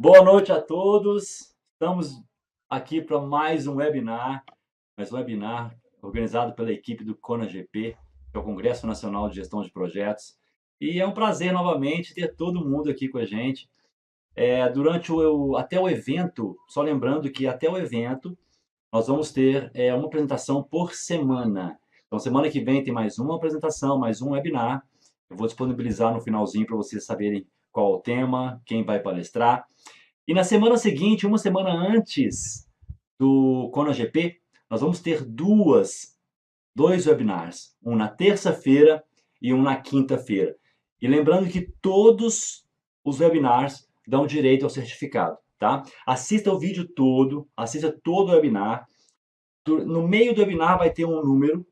Boa noite a todos. Estamos aqui para mais um webinar organizado pela equipe do CONAGP, que é o Congresso Nacional de Gestão de Projetos. E é um prazer novamente ter todo mundo aqui com a gente. Até o evento, só lembrando que até o evento nós vamos ter uma apresentação por semana. Então, semana que vem tem mais uma apresentação, mais um webinar. Eu vou disponibilizar no finalzinho para vocês saberem qual o tema, quem vai palestrar. E na semana seguinte, uma semana antes do CONAGP, nós vamos ter dois webinars, um na terça-feira e um na quinta-feira. E lembrando que todos os webinars dão direito ao certificado, tá? Assista o vídeo todo, assista todo o webinar. No meio do webinar vai ter um número,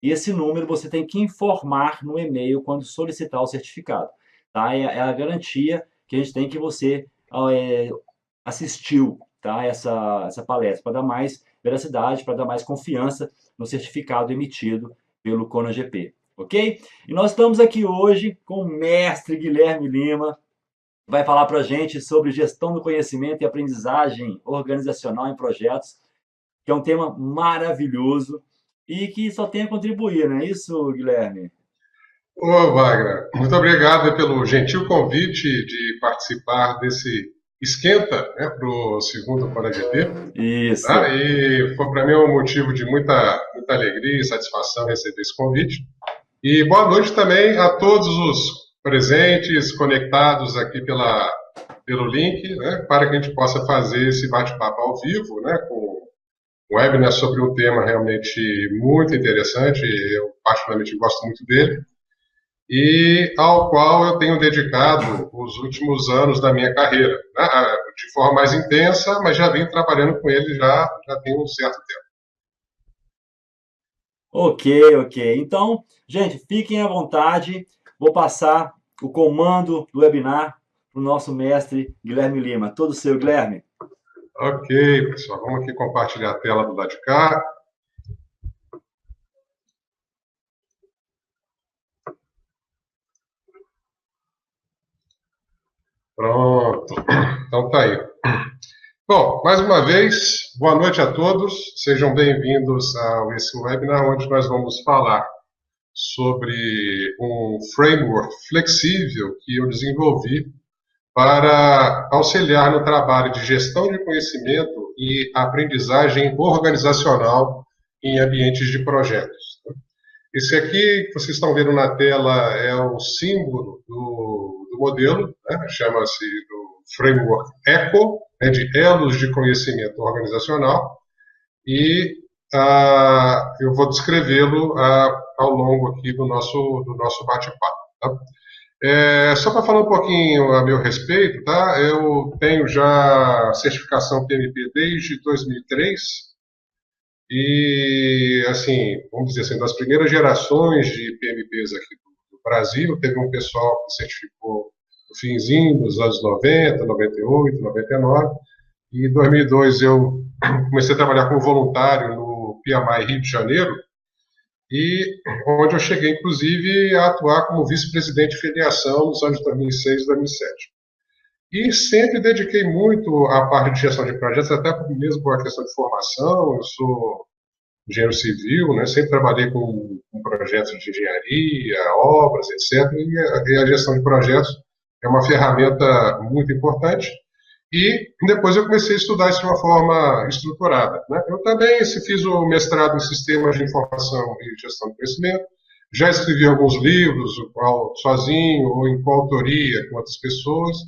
e esse número você tem que informar no e-mail quando solicitar o certificado, tá? É a garantia que a gente tem que você assistiu, tá? essa palestra, para dar mais veracidade, para dar mais confiança no certificado emitido pelo CONAGP, ok? E nós estamos aqui hoje com o mestre Guilherme Lima, que vai falar para a gente sobre gestão do conhecimento e aprendizagem organizacional em projetos, que é um tema maravilhoso e que só tem a contribuir, não é isso, Guilherme? Ô, Wagner, muito obrigado pelo gentil convite de participar desse esquenta, né, para o segundo CONAGP. Isso. Tá? E foi para mim um motivo de muita alegria e satisfação receber esse convite. E boa noite também a todos os presentes, conectados aqui pelo link, né, para que a gente possa fazer esse bate-papo ao vivo, né, com um webinar sobre um tema realmente muito interessante. Eu particularmente gosto muito dele, e ao qual eu tenho dedicado os últimos anos da minha carreira, né, de forma mais intensa, mas já vim trabalhando com ele já tem um certo tempo. Ok. Então, gente, fiquem à vontade. Vou passar o comando do webinar para o nosso mestre Guilherme Lima. Todo seu, Guilherme. Ok, pessoal, vamos aqui compartilhar a tela do lado de cá. Pronto, então tá aí. Bom, mais uma vez, boa noite a todos, sejam bem-vindos a esse webinar, onde nós vamos falar sobre um framework flexível que eu desenvolvi para auxiliar no trabalho de gestão de conhecimento e aprendizagem organizacional em ambientes de projetos. Esse aqui que vocês estão vendo na tela é o símbolo do modelo, né? Chama-se do framework ECO, né, de Elos de Conhecimento Organizacional, e eu vou descrevê-lo ao longo aqui do nosso bate-papo. Tá? Só para falar um pouquinho a meu respeito, tá? Eu tenho já certificação PMP desde 2003, e, assim, vamos dizer assim, das primeiras gerações de PMPs aqui do Brasil, teve um pessoal que certificou no finzinho dos anos 90, 98, 99, e em 2002 eu comecei a trabalhar como voluntário no PMI Rio de Janeiro, e onde eu cheguei, inclusive, a atuar como vice-presidente de filiação nos anos 2006 e 2007. E sempre dediquei muito à parte de gestão de projetos, até mesmo por a questão de formação. Eu sou engenheiro civil, né? Sempre trabalhei com projetos de engenharia, obras, etc. E a gestão de projetos é uma ferramenta muito importante. E depois eu comecei a estudar isso de uma forma estruturada, né? Eu também fiz o mestrado em Sistemas de Informação e Gestão de Conhecimento, já escrevi alguns livros, sozinho ou em coautoria com outras pessoas,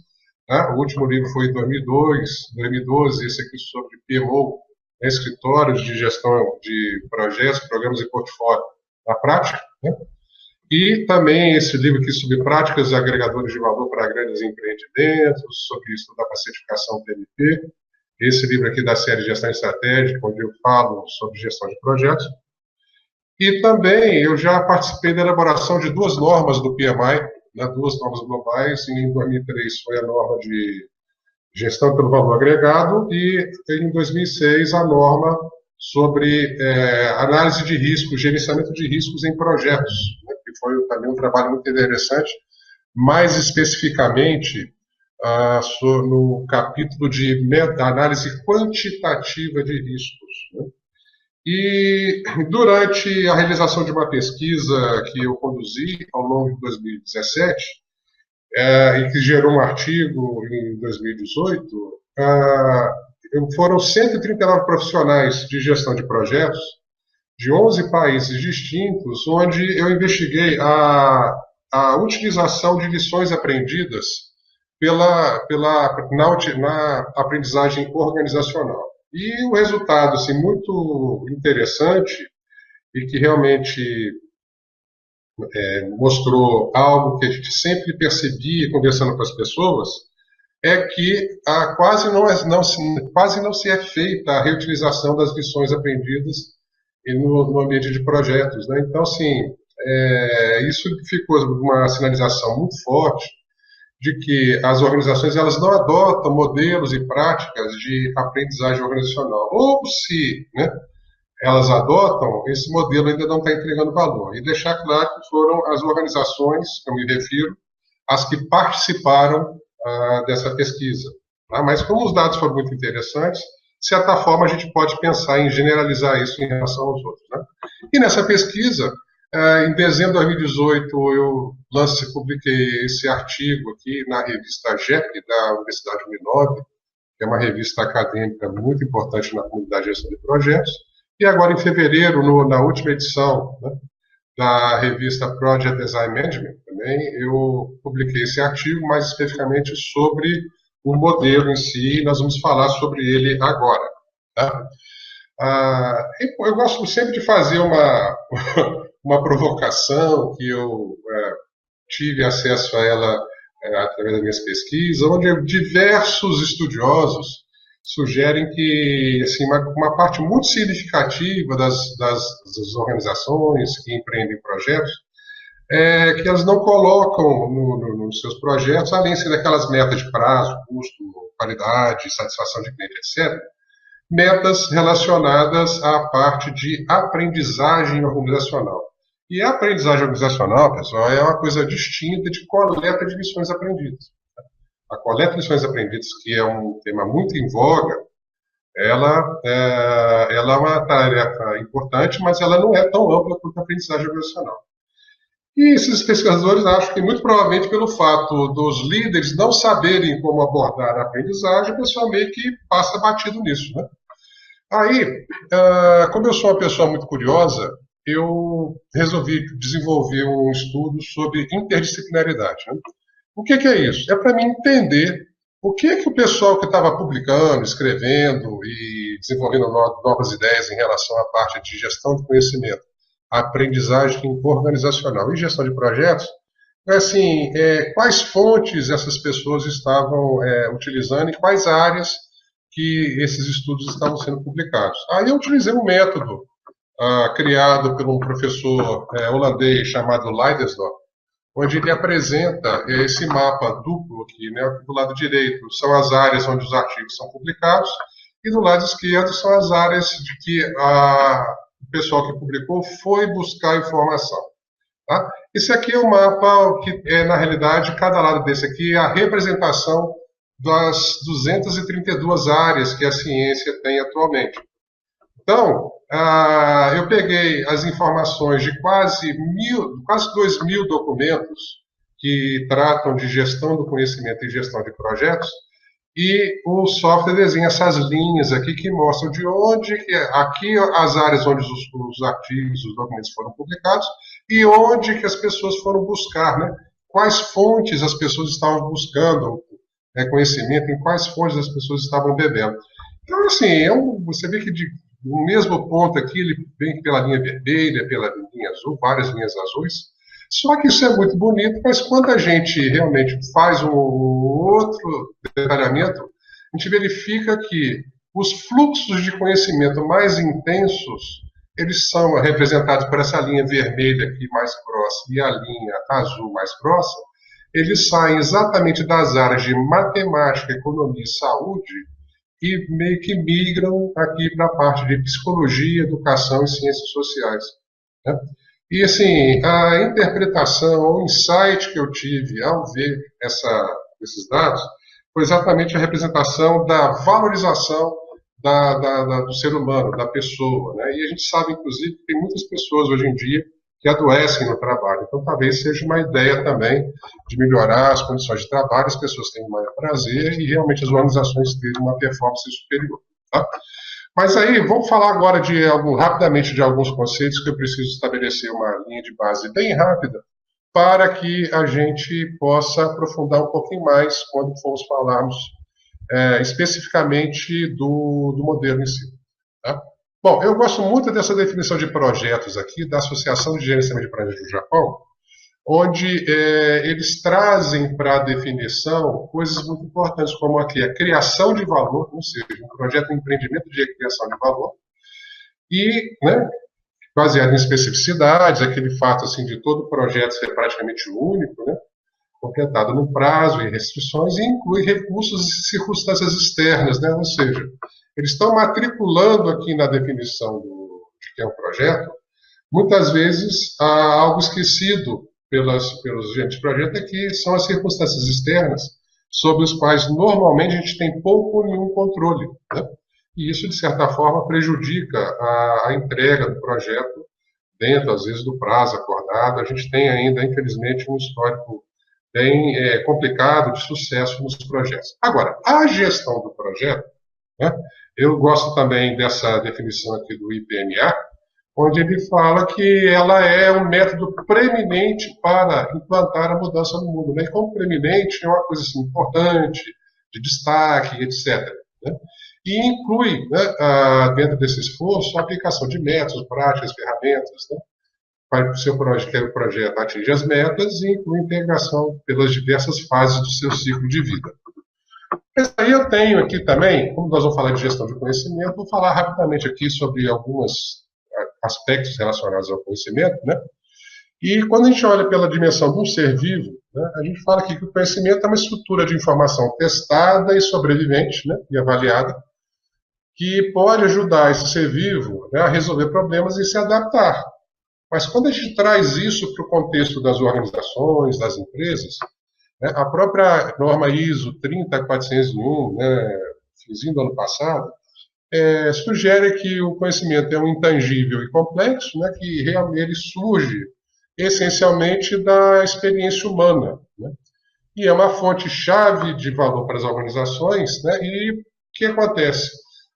né? O último livro foi em 2012, esse aqui sobre PMO, né? Escritórios de Gestão de Projetos, Programas e Portfólio na Prática, né? E também esse livro aqui sobre práticas e agregadores de valor para grandes empreendimentos, sobre estudar para certificação PMP. Esse livro aqui da série Gestão Estratégica, onde eu falo sobre gestão de projetos. E também eu já participei da elaboração de duas normas do PMI, né, duas normas globais. Em 2003 foi a norma de gestão pelo valor agregado e em 2006 a norma sobre análise de riscos, gerenciamento de riscos em projetos, né, que foi também um trabalho muito interessante, mais especificamente no capítulo de análise quantitativa de riscos, né? E durante a realização de uma pesquisa que eu conduzi ao longo de 2017, e que gerou um artigo em 2018, foram 139 profissionais de gestão de projetos de 11 países distintos, onde eu investiguei a utilização de lições aprendidas na aprendizagem organizacional. E o resultado assim, muito interessante e que realmente mostrou algo que a gente sempre percebia conversando com as pessoas, é que quase não se é feita a reutilização das lições aprendidas no ambiente de projetos, né? Então, assim, isso ficou uma sinalização muito forte de que as organizações elas não adotam modelos e práticas de aprendizagem organizacional. Ou se, né, elas adotam, esse modelo ainda não está entregando valor. E deixar claro que foram as organizações, que eu me refiro, as que participaram dessa pesquisa. Tá? Mas como os dados foram muito interessantes, de certa forma a gente pode pensar em generalizar isso em relação aos outros. Né? E nessa pesquisa, em dezembro de 2018, eu publiquei esse artigo aqui na revista JEP, da Universidade Uninove, que é uma revista acadêmica muito importante na comunidade de gestão de projetos. E agora, em fevereiro, na última edição, né, da revista Project Design Management, também, eu publiquei esse artigo, mais especificamente sobre o modelo em si, e nós vamos falar sobre ele agora. Tá? Eu gosto sempre de fazer uma provocação que eu tive acesso a ela através das minhas pesquisas, onde diversos estudiosos sugerem que assim, uma parte muito significativa das organizações que empreendem projetos que elas não colocam nos seus projetos, além de daquelas metas de prazo, custo, qualidade, satisfação de cliente, etc., metas relacionadas à parte de aprendizagem organizacional. E a aprendizagem organizacional, pessoal, é uma coisa distinta de coleta de lições aprendidas. A coleta de lições aprendidas, que é um tema muito em voga, ela é uma tarefa importante, mas ela não é tão ampla quanto a aprendizagem organizacional. E esses pesquisadores acham que, muito provavelmente, pelo fato dos líderes não saberem como abordar a aprendizagem, o pessoal meio que passa batido nisso, né? Aí, como eu sou uma pessoa muito curiosa, eu resolvi desenvolver um estudo sobre interdisciplinaridade. Né? O que é isso? É para mim entender o que o pessoal que estava publicando, escrevendo e desenvolvendo novas ideias em relação à parte de gestão de conhecimento, aprendizagem organizacional e gestão de projetos, assim, quais fontes essas pessoas estavam utilizando e quais áreas que esses estudos estavam sendo publicados. Aí eu utilizei um método criado por um professor holandês chamado Leidesdorp, onde ele apresenta esse mapa duplo aqui, né? Do lado direito são as áreas onde os artigos são publicados e do lado esquerdo são as áreas de que o pessoal que publicou foi buscar informação. Tá? Esse aqui é o mapa que na realidade, cada lado desse aqui é a representação das 232 áreas que a ciência tem atualmente. Então, eu peguei as informações de quase 2.000 documentos que tratam de gestão do conhecimento e gestão de projetos, e o software desenha essas linhas aqui que mostram de onde, aqui as áreas onde os artigos, os documentos foram publicados, e onde que as pessoas foram buscar, né? Quais fontes as pessoas estavam buscando conhecimento, em quais fontes as pessoas estavam bebendo. Então, assim, você vê que no mesmo ponto aqui, ele vem pela linha vermelha, pela linha azul, várias linhas azuis. Só que isso é muito bonito, mas quando a gente realmente faz um outro detalhamento, a gente verifica que os fluxos de conhecimento mais intensos, eles são representados por essa linha vermelha aqui mais próxima e a linha azul mais próxima. Eles saem exatamente das áreas de matemática, economia e saúde, e meio que migram aqui para a parte de psicologia, educação e ciências sociais. Né? E, assim, a interpretação, o insight que eu tive ao ver esses dados, foi exatamente a representação da valorização do ser humano, da pessoa, né? E a gente sabe, inclusive, que tem muitas pessoas hoje em dia que adoecem no trabalho. Então, talvez seja uma ideia também de melhorar as condições de trabalho, as pessoas tenham maior prazer e realmente as organizações terem uma performance superior. Tá? Mas aí, vamos falar agora rapidamente de alguns conceitos que eu preciso estabelecer uma linha de base bem rápida para que a gente possa aprofundar um pouquinho mais quando formos falarmos especificamente do modelo em si. Tá? Bom, eu gosto muito dessa definição de projetos aqui, da Associação de Gerenciamento de Projetos do Japão, onde eles trazem para a definição coisas muito importantes, como aqui a criação de valor, ou seja, um projeto de empreendimento de criação de valor, e, né, baseado em especificidades, aquele fato assim, de todo projeto ser praticamente único, né, completado no prazo e restrições, e inclui recursos e circunstâncias externas, né, ou seja, eles estão matriculando aqui na definição de que é um projeto, muitas vezes algo esquecido pelos agentes de projeto, é que são as circunstâncias externas sobre os quais normalmente a gente tem pouco ou nenhum controle, né? E isso, de certa forma, prejudica a entrega do projeto dentro, às vezes, do prazo acordado. A gente tem ainda, infelizmente, um histórico bem complicado de sucesso nos projetos. Agora, a gestão do projeto, né? Eu gosto também dessa definição aqui do IPMA, onde ele fala que ela é um método preeminente para implantar a mudança no mundo. Né? E como preeminente é uma coisa assim, importante, de destaque, etc. Né? E inclui, né, dentro desse esforço, a aplicação de métodos, práticas, ferramentas, né, para que o projeto atinja as metas e inclui integração pelas diversas fases do seu ciclo de vida. Mas aí eu tenho aqui também, como nós vamos falar de gestão de conhecimento, vou falar rapidamente aqui sobre alguns aspectos relacionados ao conhecimento, né? E quando a gente olha pela dimensão de um ser vivo, né, a gente fala aqui que o conhecimento é uma estrutura de informação testada e sobrevivente, né, e avaliada, que pode ajudar esse ser vivo, né, a resolver problemas e se adaptar. Mas quando a gente traz isso para o contexto das organizações, das empresas, né, a própria norma ISO 30401, né, finzinho do ano passado, sugere que o conhecimento é um intangível e complexo, né, que realmente ele surge essencialmente da experiência humana, né, e é uma fonte-chave de valor para as organizações, né, e o que acontece?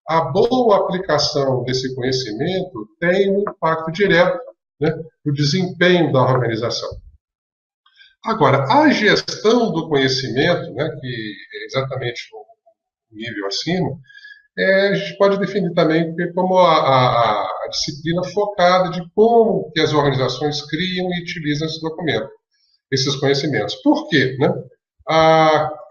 A boa aplicação desse conhecimento tem um impacto direto, né, no desempenho da organização. Agora, a gestão do conhecimento, né, que é exatamente o nível acima, a gente pode definir também como a disciplina focada de como que as organizações criam e utilizam esse documento, esses conhecimentos. Por quê? Né?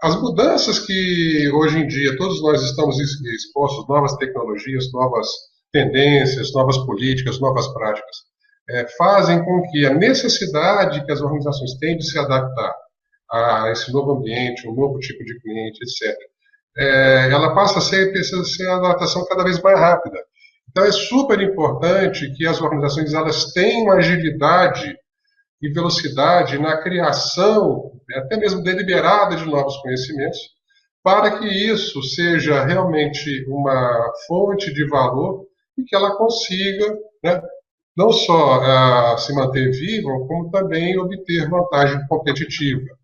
As mudanças que hoje em dia todos nós estamos expostos, novas tecnologias, novas tendências, novas políticas, novas práticas, fazem com que a necessidade que as organizações têm de se adaptar a esse novo ambiente, um novo tipo de cliente, etc., ela passa a ser uma adaptação cada vez mais rápida. Então, é super importante que as organizações elas tenham agilidade e velocidade na criação, até mesmo deliberada, de novos conhecimentos, para que isso seja realmente uma fonte de valor e que ela consiga, né, não só se manter viva, como também obter vantagem competitiva.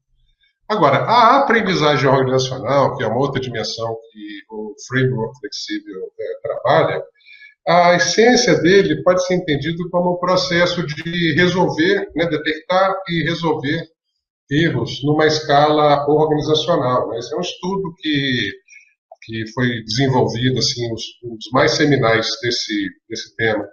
Agora, a aprendizagem organizacional, que é uma outra dimensão que o framework flexível trabalha, a essência dele pode ser entendido como um processo de resolver, né, detectar e resolver erros numa escala organizacional. Né? Esse é um estudo que foi desenvolvido, assim, um dos mais seminais desse tema,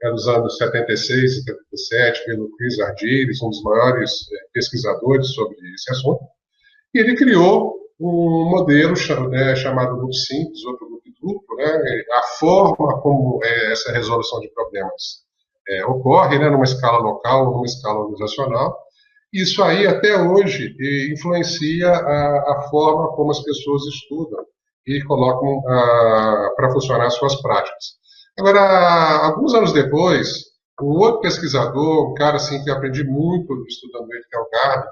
nos anos 76 e 77, pelo Chris Argyris, um dos maiores pesquisadores sobre esse assunto, e ele criou um modelo chamado grupo simples, outro grupo duplo, né, a forma como essa resolução de problemas ocorre, né, numa escala local ou numa escala organizacional. Isso aí, até hoje, influencia a forma como as pessoas estudam e colocam para funcionar suas práticas. Agora, alguns anos depois, um outro pesquisador, um cara assim que eu aprendi muito estudando ele, que é o Garber,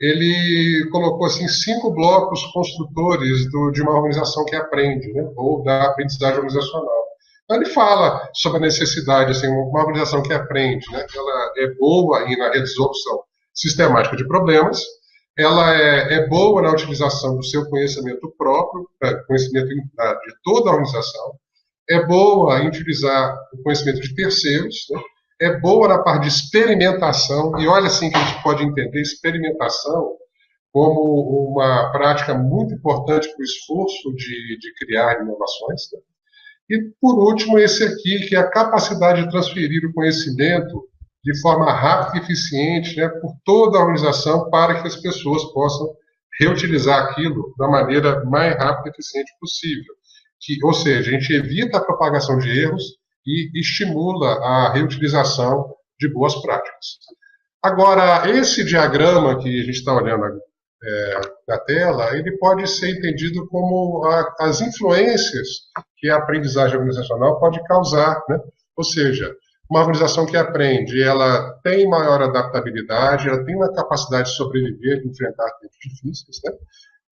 ele colocou assim 5 blocos construtores de uma organização que aprende, né? Ou da aprendizagem organizacional. Então, ele fala sobre a necessidade, assim, uma organização que aprende, né? Ela é boa na resolução sistemática de problemas, ela é boa na utilização do seu conhecimento próprio, conhecimento de toda a organização, é boa em utilizar o conhecimento de terceiros, né? É boa na parte de experimentação, e olha assim que a gente pode entender experimentação como uma prática muito importante para o esforço de criar inovações, né? E, por último, esse aqui, que é a capacidade de transferir o conhecimento de forma rápida e eficiente, né, por toda a organização, para que as pessoas possam reutilizar aquilo da maneira mais rápida e eficiente possível. Ou seja, a gente evita a propagação de erros e estimula a reutilização de boas práticas. Agora, esse diagrama que a gente está olhando na tela, ele pode ser entendido como as influências que a aprendizagem organizacional pode causar, né? Ou seja, uma organização que aprende, ela tem maior adaptabilidade, ela tem uma capacidade de sobreviver, de enfrentar tempos difíceis, né?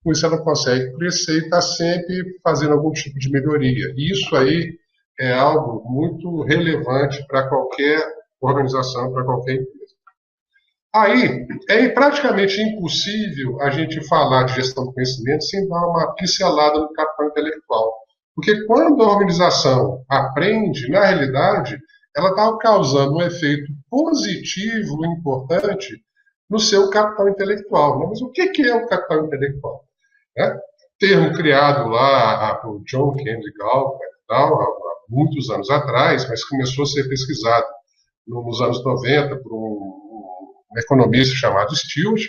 Com isso ela consegue crescer e está sempre fazendo algum tipo de melhoria. E isso aí é algo muito relevante para qualquer organização, para qualquer empresa. Aí, é praticamente impossível a gente falar de gestão do conhecimento sem dar uma pincelada no capital intelectual. Porque quando a organização aprende, na realidade, ela está causando um efeito positivo e importante no seu capital intelectual. Mas o que é o capital intelectual? Termo criado lá por John Kennedy Galbraith, há muitos anos atrás, mas começou a ser pesquisado nos anos 90 por um economista chamado Stewart,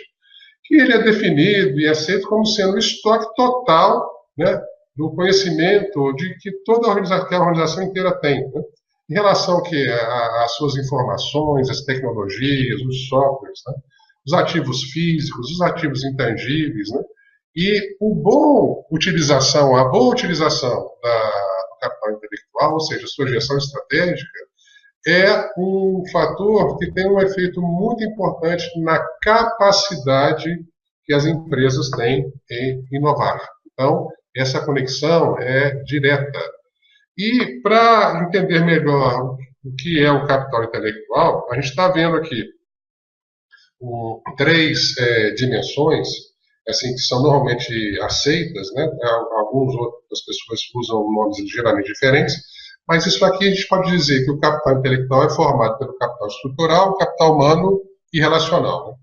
que ele é definido e aceito como sendo o estoque total, né, do conhecimento que toda a organização inteira tem, né, em relação às suas informações, as tecnologias, os softwares, né, os ativos físicos, os ativos intangíveis, né, e a boa utilização do capital intelectual, ou seja, a sua gestão estratégica, é um fator que tem um efeito muito importante na capacidade que as empresas têm em inovar. Então, essa conexão é direta. E, para entender melhor o que é o capital intelectual, a gente está vendo aqui 3 dimensões, assim, que são normalmente aceitas, né? Algumas outras pessoas usam nomes ligeiramente diferentes, mas isso aqui a gente pode dizer que o capital intelectual é formado pelo capital estrutural, capital humano e relacional, né?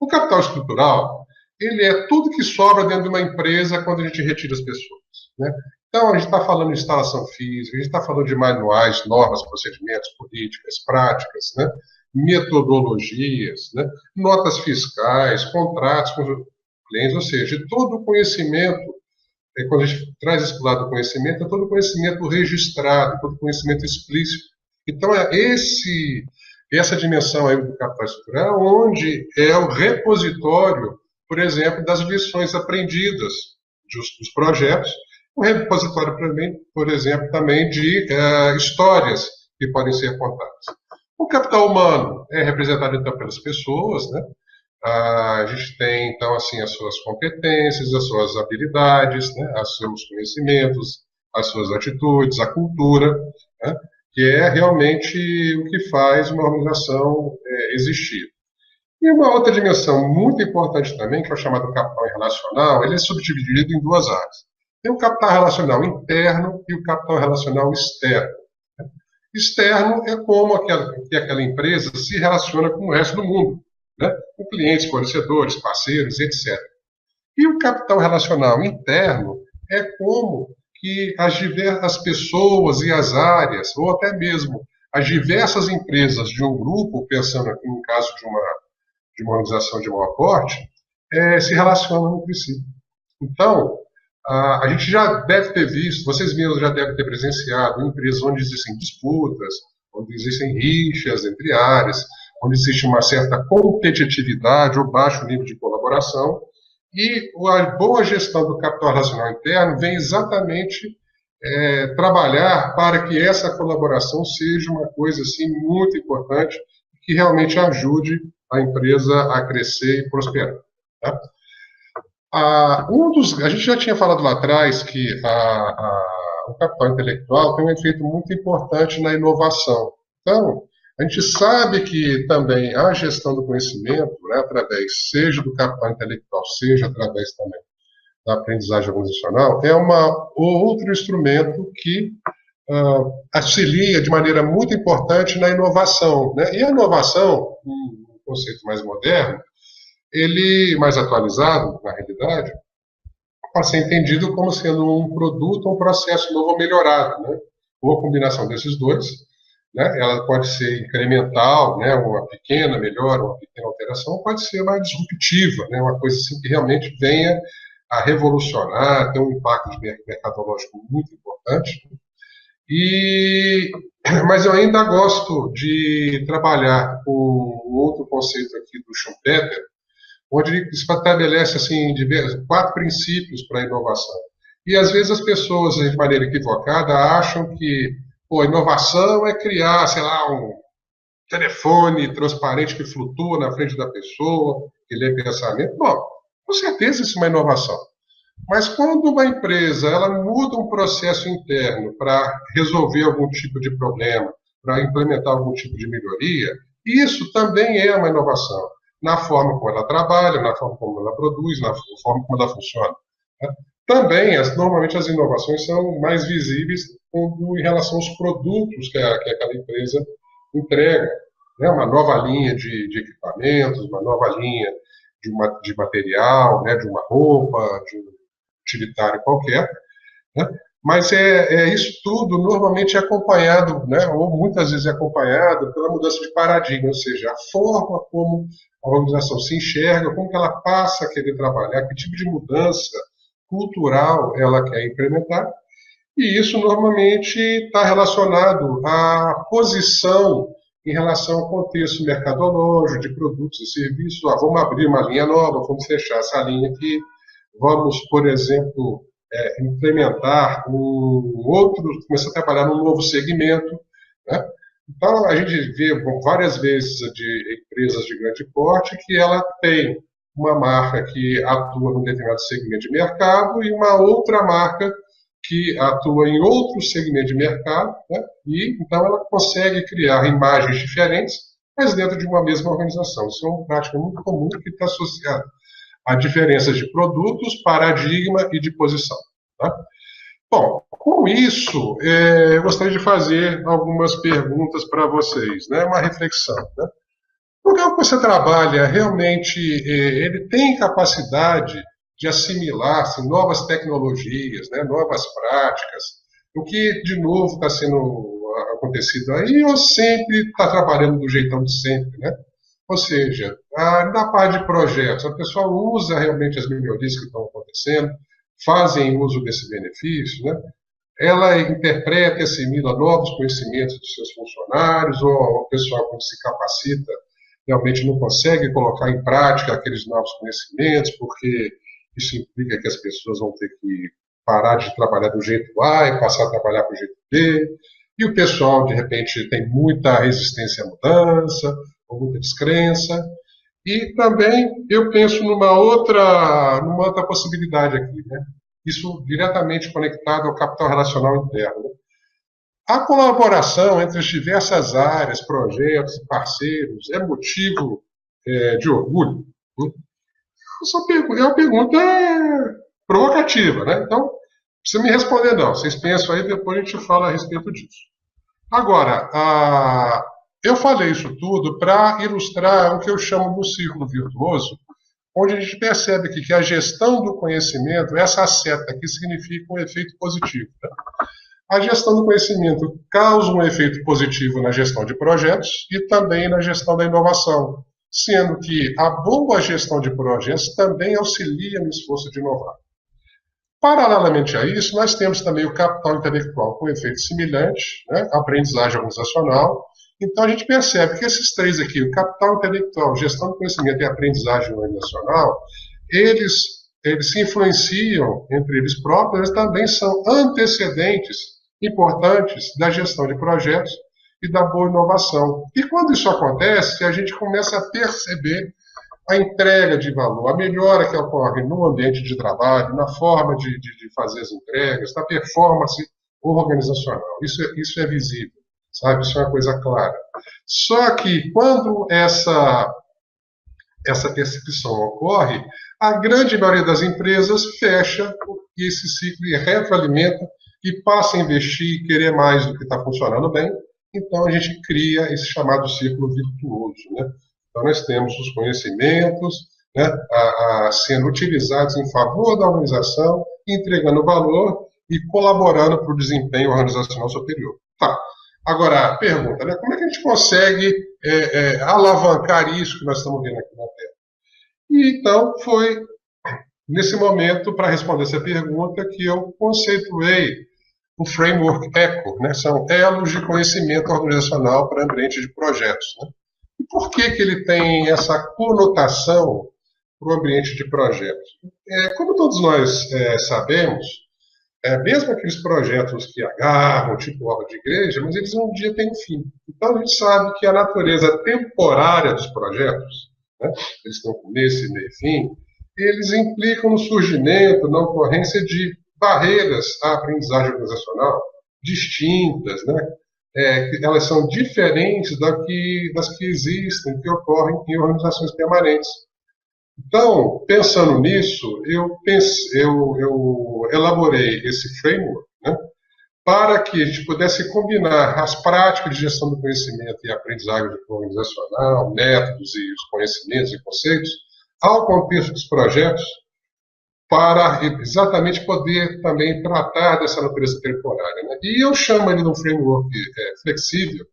O capital estrutural, ele é tudo que sobra dentro de uma empresa quando a gente retira as pessoas, né? Então, a gente está falando de instalação física, a gente está falando de manuais, normas, procedimentos, políticas, práticas, né? Metodologias, né? Notas fiscais, contratos com clientes, ou seja, todo o conhecimento. Quando a gente traz esse lado do conhecimento, é todo conhecimento registrado, todo conhecimento explícito. Então, essa dimensão aí do capital estrutural, onde é o repositório, por exemplo, das lições aprendidas dos projetos, o repositório, por exemplo, também de histórias que podem ser contadas. O capital humano é representado, então, pelas pessoas, né? A gente tem, então, assim, as suas competências, as suas habilidades, né, os seus conhecimentos, as suas atitudes, a cultura, né, que é realmente o que faz uma organização existir. E uma outra dimensão muito importante também, que é o chamado capital relacional, ele é subdividido em 2 áreas. Tem o capital relacional interno e o capital relacional externo. Externo é como aquela empresa se relaciona com o resto do mundo, né? Com clientes, fornecedores, parceiros, etc. E o capital relacional interno é como que as pessoas e as áreas, ou até mesmo as diversas empresas de um grupo, pensando aqui no caso de uma organização de maior porte, se relacionam entre si. Então, a gente já deve ter visto, vocês mesmos já devem ter presenciado empresas onde existem disputas, onde existem rixas entre áreas, onde existe uma certa competitividade ou baixo nível de colaboração, e a boa gestão do capital relacional interno vem exatamente trabalhar para que essa colaboração seja uma coisa assim, muito importante, que realmente ajude a empresa a crescer e prosperar. Tá? A gente já tinha falado lá atrás que o capital intelectual tem um efeito muito importante na inovação. Então, a gente sabe que também a gestão do conhecimento, né, através, seja do capital intelectual, seja através também da aprendizagem organizacional, é outro instrumento que auxilia de maneira muito importante na inovação. Né? E a inovação, um conceito mais moderno, ele, mais atualizado, na realidade, pode ser entendido como sendo um produto ou um processo novo ou melhorado, né? Ou a combinação desses dois, né? Ela pode ser incremental, né? Uma pequena melhora, uma pequena alteração, pode ser mais disruptiva, né? Uma coisa assim que realmente venha a revolucionar, ter um impacto mercadológico muito importante. Mas eu ainda gosto de trabalhar com um outro conceito aqui do Schumpeter, onde ele estabelece assim, 4 princípios para a inovação. E às vezes as pessoas, de maneira equivocada, acham que inovação é criar, sei lá, um telefone transparente que flutua na frente da pessoa, que lê pensamento. Bom, com certeza isso é uma inovação. Mas quando uma empresa ela muda um processo interno para resolver algum tipo de problema, para implementar algum tipo de melhoria, isso também é uma inovação. Na forma como ela trabalha, na forma como ela produz, na forma como ela funciona. Né? Também, normalmente, as inovações são mais visíveis em relação aos produtos que aquela empresa entrega. Né? Uma nova linha de equipamentos, uma nova linha de material, né? De uma roupa, de um utilitário qualquer. Né? Mas isso tudo normalmente é acompanhado, né? Ou muitas vezes é acompanhado pela mudança de paradigma, ou seja, a forma como a organização se enxerga, como que ela passa a querer trabalhar, que tipo de mudança cultural ela quer implementar, e isso normalmente está relacionado à posição em relação ao contexto mercadológico, de produtos e serviços. Vamos abrir uma linha nova, vamos fechar essa linha aqui, vamos, por exemplo, implementar começar a trabalhar num novo segmento, né? Então, a gente vê várias vezes de empresas de grande porte que ela tem uma marca que atua num determinado segmento de mercado e uma outra marca que atua em outro segmento de mercado, né? E então ela consegue criar imagens diferentes, mas dentro de uma mesma organização. Isso é uma prática muito comum que está associada a diferenças de produtos, paradigma e de posição. Tá? Bom, com isso, eu gostaria de fazer algumas perguntas para vocês, né? Uma reflexão. Né? O lugar que você trabalha, realmente, ele tem capacidade de assimilar assim, novas tecnologias, né? Novas práticas, o que, de novo, está sendo acontecido aí, ou sempre está trabalhando do jeitão de sempre, né? Ou seja, na parte de projetos, a pessoa usa realmente as melhorias que estão acontecendo, fazem uso desse benefício, né? Ela interpreta e assimila novos conhecimentos dos seus funcionários, ou o pessoal, quando se capacita, realmente não consegue colocar em prática aqueles novos conhecimentos, porque isso implica que as pessoas vão ter que parar de trabalhar do jeito A e passar a trabalhar do jeito B, e o pessoal, de repente, tem muita resistência à mudança, ou muita descrença. E também eu penso numa outra possibilidade aqui, né? Isso diretamente conectado ao capital relacional interno. Né? A colaboração entre as diversas áreas, projetos, parceiros, é motivo de orgulho? Né? É uma pergunta provocativa, né? Então, não precisa me responder não. Vocês pensam aí, depois a gente fala a respeito disso. Agora, eu falei isso tudo para ilustrar o que eu chamo do círculo virtuoso, onde a gente percebe aqui que a gestão do conhecimento, essa seta aqui significa um efeito positivo. Né? A gestão do conhecimento causa um efeito positivo na gestão de projetos e também na gestão da inovação, sendo que a boa gestão de projetos também auxilia no esforço de inovar. Paralelamente a isso, nós temos também o capital intelectual com efeito semelhante, né? A aprendizagem organizacional. Então, a gente percebe que esses 3 aqui, o capital intelectual, gestão do conhecimento e aprendizagem organizacional, eles se influenciam entre eles próprios, eles também são antecedentes importantes da gestão de projetos e da boa inovação. E quando isso acontece, a gente começa a perceber a entrega de valor, a melhora que ocorre no ambiente de trabalho, na forma de fazer as entregas, na performance organizacional. Isso é visível, sabe? Isso é uma coisa clara. Só que quando essa percepção ocorre, a grande maioria das empresas fecha esse ciclo e retroalimenta e passa a investir e querer mais do que está funcionando bem. Então, a gente cria esse chamado círculo virtuoso, né? Então, nós temos os conhecimentos, né, sendo utilizados em favor da organização, entregando valor e colaborando para o desempenho organizacional superior. Tá. Agora, a pergunta, né, como é que a gente consegue alavancar isso que nós estamos vendo aqui na tela? E, então, foi nesse momento, para responder essa pergunta, que eu conceituei o framework ECO, né? São elos de conhecimento organizacional para ambiente de projetos. Né? E por que ele tem essa conotação para o ambiente de projetos? Como todos nós sabemos, mesmo aqueles projetos que agarram, tipo obra de igreja, mas eles um dia têm um fim. Então a gente sabe que a natureza temporária dos projetos, né? Eles têm começo, meio e fim, eles implicam no surgimento, na ocorrência de barreiras à aprendizagem organizacional distintas, né? Elas são diferentes das que existem, que ocorrem em organizações permanentes. Então, pensando nisso, eu elaborei esse framework, né, para que a gente pudesse combinar as práticas de gestão do conhecimento e aprendizagem organizacional, métodos e os conhecimentos e conceitos, ao contexto dos projetos, para exatamente poder também tratar dessa natureza temporária. Né? E eu chamo ele de um framework flexível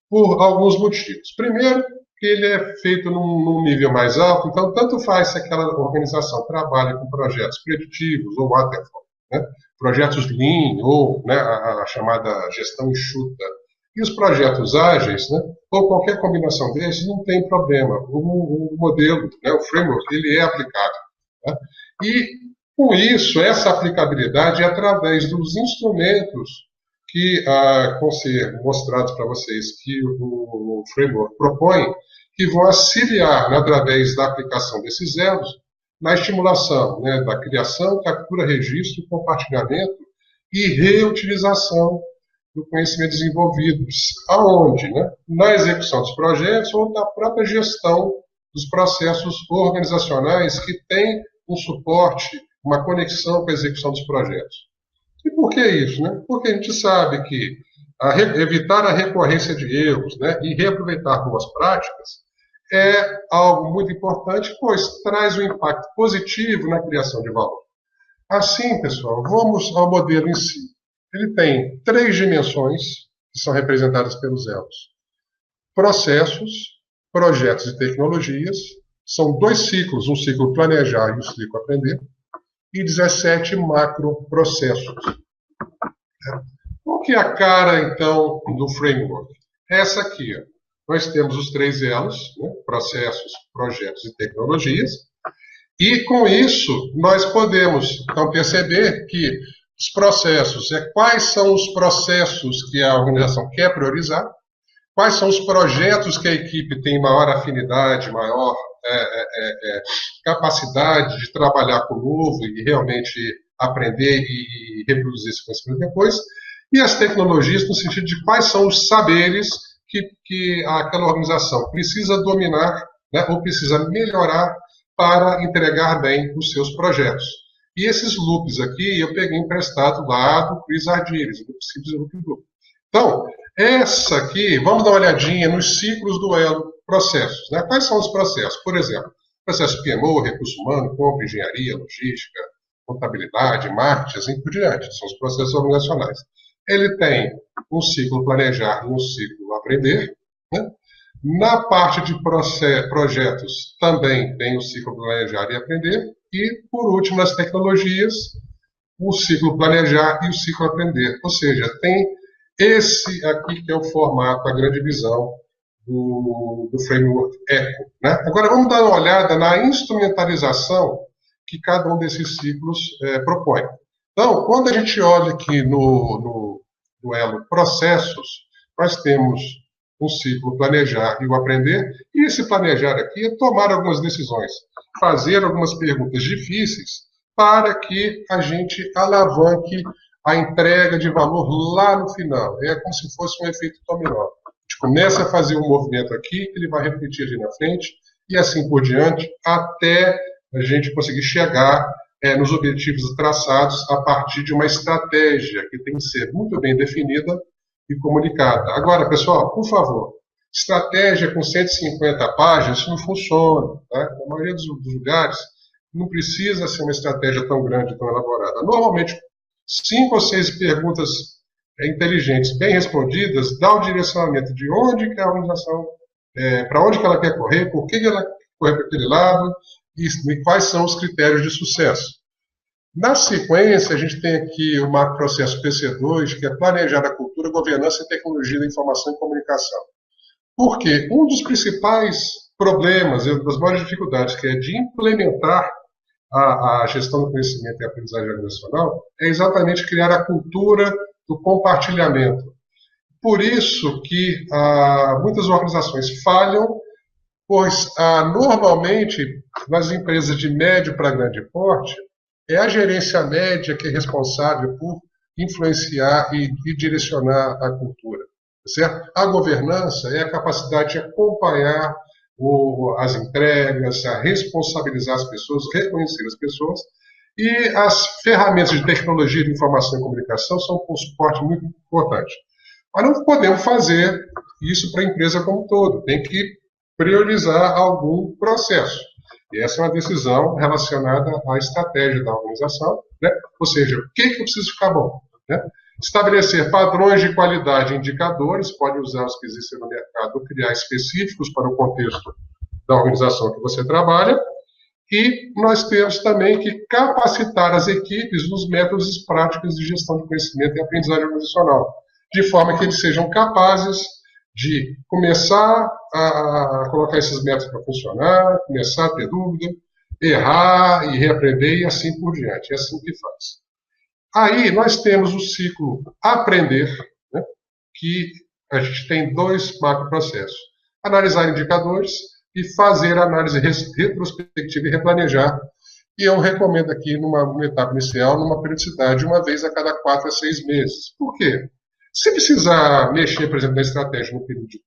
por alguns motivos. Primeiro, que ele é feito num nível mais alto, então tanto faz se aquela organização trabalha com projetos preditivos ou waterfall, né? Projetos lean ou, né, a chamada gestão enxuta, e os projetos ágeis, né, ou qualquer combinação desses, não tem problema. O modelo, né, o framework, ele é aplicável. Né? E, com isso, essa aplicabilidade é através dos instrumentos que vão ser mostrados para vocês, que o framework propõe, que vão auxiliar, né, através da aplicação desses elos, na estimulação, né, da criação, captura, registro, compartilhamento e reutilização do conhecimento desenvolvido. Aonde? Né? Na execução dos projetos ou na própria gestão dos processos organizacionais que têm um suporte, uma conexão com a execução dos projetos. E por que isso? Né? Porque a gente sabe que evitar a recorrência de erros, né, e reaproveitar boas práticas é algo muito importante, pois traz um impacto positivo na criação de valor. Assim, pessoal, vamos ao modelo em si. Ele tem 3 dimensões que são representadas pelos elos. Processos, projetos e tecnologias. São 2 ciclos, um ciclo planejar e um ciclo aprender. E 17 macroprocessos. Qual que é a cara, então, do framework? Essa aqui. Ó. Nós temos os 3 elos, né? Processos, projetos e tecnologias. E, com isso, nós podemos, então, perceber que os processos, quais são os processos que a organização quer priorizar, quais são os projetos que a equipe tem maior afinidade, maior capacidade de trabalhar com o novo e realmente aprender e reproduzir esse conhecimento depois, e as tecnologias no sentido de quais são os saberes que aquela organização precisa dominar, né, ou precisa melhorar para entregar bem os seus projetos. E esses loops aqui eu peguei emprestado lá do Chris Argyris, do Simples Loop Group. Então, essa aqui, vamos dar uma olhadinha nos ciclos do elo processos. Né? Quais são os processos? Por exemplo, processo PMO, recurso humano, compra, engenharia, logística, contabilidade, marketing, assim por diante. São os processos organizacionais. Ele tem um ciclo planejar e um ciclo aprender. Né? Na parte de projetos também tem o ciclo planejar e aprender. E, por último, nas tecnologias, o ciclo planejar e o ciclo aprender. Ou seja, tem esse aqui que é o formato, a grande visão do framework ECO. Né? Agora, vamos dar uma olhada na instrumentalização que cada um desses ciclos propõe. Então, quando a gente olha aqui no elo processos, nós temos um ciclo planejar e o aprender, e esse planejar aqui é tomar algumas decisões, fazer algumas perguntas difíceis para que a gente alavanque a entrega de valor lá no final. É como se fosse um efeito dominó. A gente começa a fazer um movimento aqui, ele vai refletir ali na frente, e assim por diante, até a gente conseguir chegar nos objetivos traçados a partir de uma estratégia que tem que ser muito bem definida e comunicada. Agora, pessoal, por favor, estratégia com 150 páginas, isso não funciona. Tá? Na maioria dos lugares, não precisa ser uma estratégia tão grande, tão elaborada. Normalmente, 5 ou 6 perguntas inteligentes, bem respondidas, dá o direcionamento de onde que a organização, para onde que ela quer correr, por que ela quer correr para aquele lado, e quais são os critérios de sucesso. Na sequência, a gente tem aqui o macroprocesso PC2, que é planejar a cultura, governança e tecnologia da informação e comunicação. Por quê? Um dos principais problemas, das maiores dificuldades, que é de implementar a gestão do conhecimento e a aprendizagem organizacional, é exatamente criar a cultura do compartilhamento. Por isso que muitas organizações falham, pois normalmente nas empresas de médio para grande porte, é a gerência média que é responsável por influenciar e direcionar a cultura. Certo? A governança é a capacidade de acompanhar as entregas, a responsabilizar as pessoas, reconhecer as pessoas, e as ferramentas de tecnologia de informação e comunicação são um suporte muito importante. Mas não podemos fazer isso para a empresa como um todo, tem que priorizar algum processo. E essa é uma decisão relacionada à estratégia da organização, né? Ou seja, o que eu preciso ficar bom, né? Estabelecer padrões de qualidade e indicadores, pode usar os que existem no mercado, ou criar específicos para o contexto da organização que você trabalha, e nós temos também que capacitar as equipes nos métodos e práticas de gestão de conhecimento e aprendizagem organizacional, de forma que eles sejam capazes de começar a colocar esses métodos para funcionar, começar a ter dúvida, errar e reaprender e assim por diante. É assim que faz. Aí nós temos o ciclo aprender, né, que a gente tem 2 macroprocessos. Analisar indicadores e fazer análise retrospectiva e replanejar. E eu recomendo aqui, numa etapa inicial, numa periodicidade, uma vez a cada 4 a 6 meses. Por quê? Se precisar mexer, por exemplo, na estratégia no período de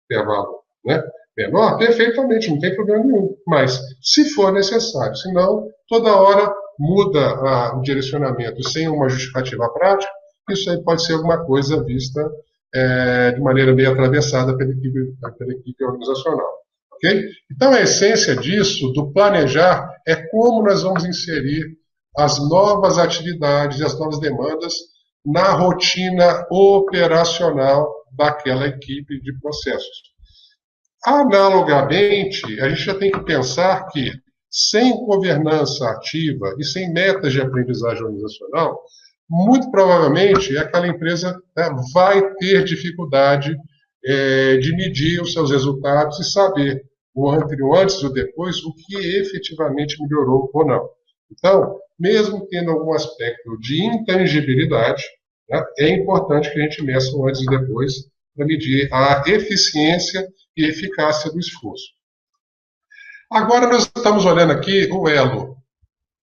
intervalo, né, menor, perfeitamente, não tem problema nenhum. Mas, se for necessário, senão, toda hora muda o direcionamento sem uma justificativa prática, isso aí pode ser alguma coisa vista de maneira meio atravessada pela equipe organizacional. Okay? Então, a essência disso, do planejar, é como nós vamos inserir as novas atividades e as novas demandas na rotina operacional daquela equipe de processos. Analogamente, a gente já tem que pensar que, sem governança ativa e sem metas de aprendizagem organizacional, muito provavelmente aquela empresa vai ter dificuldade de medir os seus resultados e saber, o antes e o depois, o que efetivamente melhorou ou não. Então, mesmo tendo algum aspecto de intangibilidade, né, é importante que a gente meça o antes e depois para medir a eficiência e eficácia do esforço. Agora nós estamos olhando aqui o elo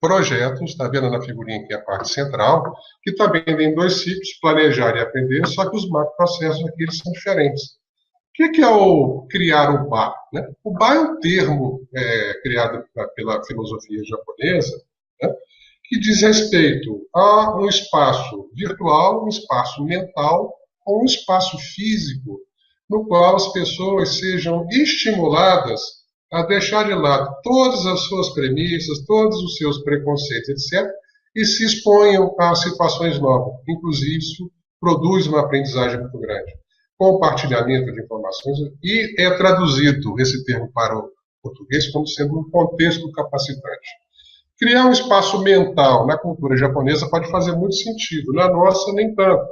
projetos, está vendo na figurinha aqui a parte central, que também tem 2 ciclos, planejar e aprender, só que os macroprocessos aqui eles são diferentes. O que é o criar o BA? Né? O BA é um termo criado pela filosofia japonesa, né, que diz respeito a um espaço virtual, um espaço mental ou um espaço físico no qual as pessoas sejam estimuladas a deixar de lado todas as suas premissas, todos os seus preconceitos, etc., e se exponham a situações novas. Inclusive, isso produz uma aprendizagem muito grande. Compartilhamento de informações, e é traduzido esse termo para o português como sendo um contexto capacitante. Criar um espaço mental na cultura japonesa pode fazer muito sentido, na nossa nem tanto.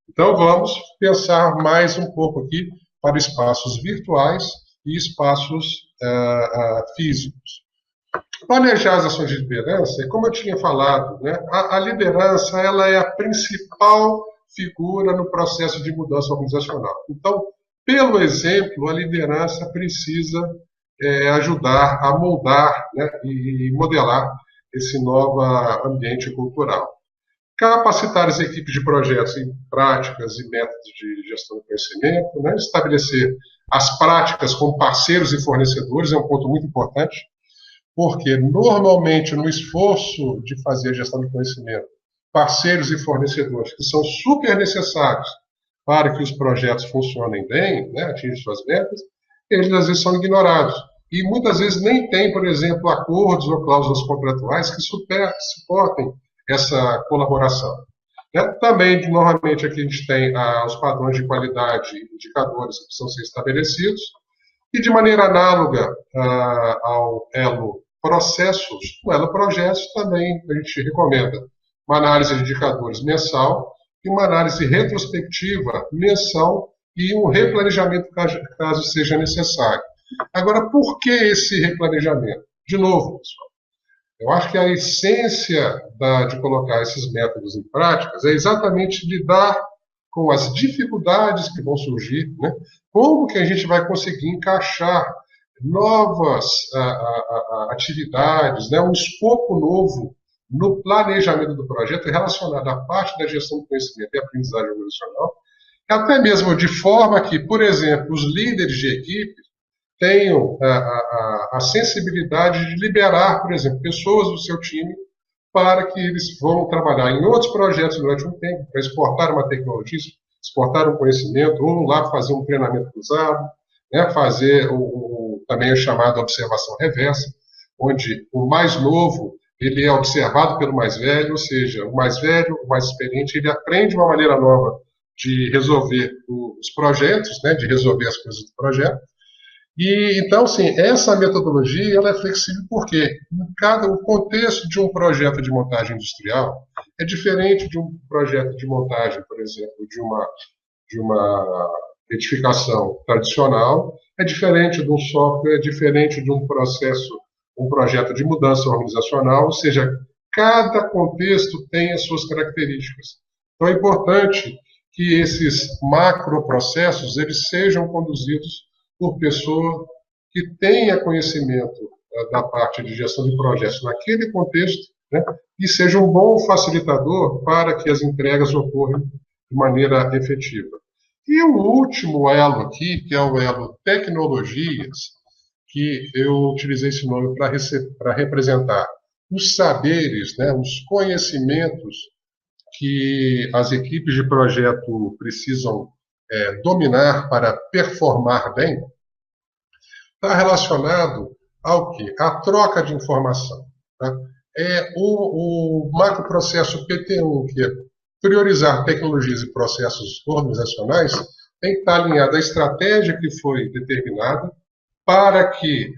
Então vamos pensar mais um pouco aqui para espaços virtuais e espaços físicos. Planejar as ações de liderança, como eu tinha falado, né, a liderança ela é a principal figura no processo de mudança organizacional. Então, pelo exemplo, a liderança precisa ajudar a moldar, né, e modelar esse novo ambiente cultural. Capacitar as equipes de projetos em práticas e métodos de gestão do conhecimento, né, estabelecer as práticas com parceiros e fornecedores é um ponto muito importante, porque normalmente no esforço de fazer a gestão do conhecimento, parceiros e fornecedores que são super necessários para que os projetos funcionem bem, né, atingem suas metas, eles às vezes são ignorados. E muitas vezes nem tem, por exemplo, acordos ou cláusulas contratuais que suportem essa colaboração. Né? Também, normalmente, aqui a gente tem os padrões de qualidade, indicadores que precisam ser estabelecidos, e de maneira análoga ao Elo Processos, o Elo Projetos também a gente recomenda uma análise de indicadores mensal e uma análise retrospectiva mensal e um replanejamento caso seja necessário. Agora, por que esse replanejamento? De novo, pessoal, eu acho que a essência de colocar esses métodos em práticas é exatamente lidar com as dificuldades que vão surgir, né? Como que a gente vai conseguir encaixar novas atividades, né? Um escopo novo no planejamento do projeto relacionado à parte da gestão do conhecimento e aprendizagem organizacional, até mesmo de forma que, por exemplo, os líderes de equipe tenham a sensibilidade de liberar, por exemplo, pessoas do seu time para que eles vão trabalhar em outros projetos durante um tempo, para exportar uma tecnologia, exportar um conhecimento, ou lá fazer um treinamento cruzado, né, fazer também a chamada observação reversa, onde o mais novo ele é observado pelo mais velho, ou seja, o mais velho, o mais experiente, ele aprende uma maneira nova de resolver os projetos, né, de resolver as coisas do projeto. E então, sim, essa metodologia ela é flexível porque o contexto de um projeto de montagem industrial é diferente de um projeto de montagem, por exemplo, de uma edificação tradicional, é diferente de um software, é diferente de um processo, um projeto de mudança organizacional, ou seja, cada contexto tem as suas características. Então é importante que esses macroprocessos eles sejam conduzidos por pessoa que tenha conhecimento da parte de gestão de projetos naquele contexto, né, e seja um bom facilitador para que as entregas ocorram de maneira efetiva. E o último elo aqui, que é o elo tecnologias, que eu utilizei esse nome para representar os saberes, né, os conhecimentos que as equipes de projeto precisam dominar para performar bem, está relacionado ao quê? A troca de informação. Tá? O macroprocesso PT1, que é priorizar tecnologias e processos organizacionais, tem que estar alinhado à estratégia que foi determinada para que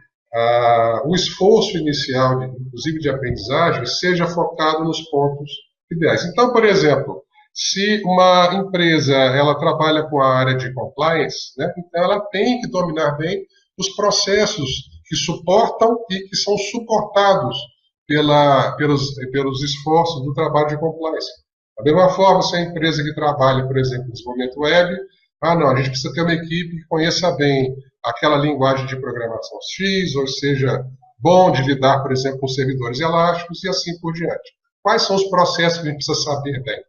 o esforço inicial, inclusive de aprendizagem, seja focado nos pontos ideais. Então, por exemplo, se uma empresa ela trabalha com a área de compliance, né, então ela tem que dominar bem os processos que suportam e que são suportados pelos esforços do trabalho de compliance. Da mesma forma, se a empresa que trabalha, por exemplo, em desenvolvimento web, não, a gente precisa ter uma equipe que conheça bem aquela linguagem de programação X, ou seja, bom de lidar, por exemplo, com servidores elásticos e assim por diante. Quais são os processos que a gente precisa saber bem?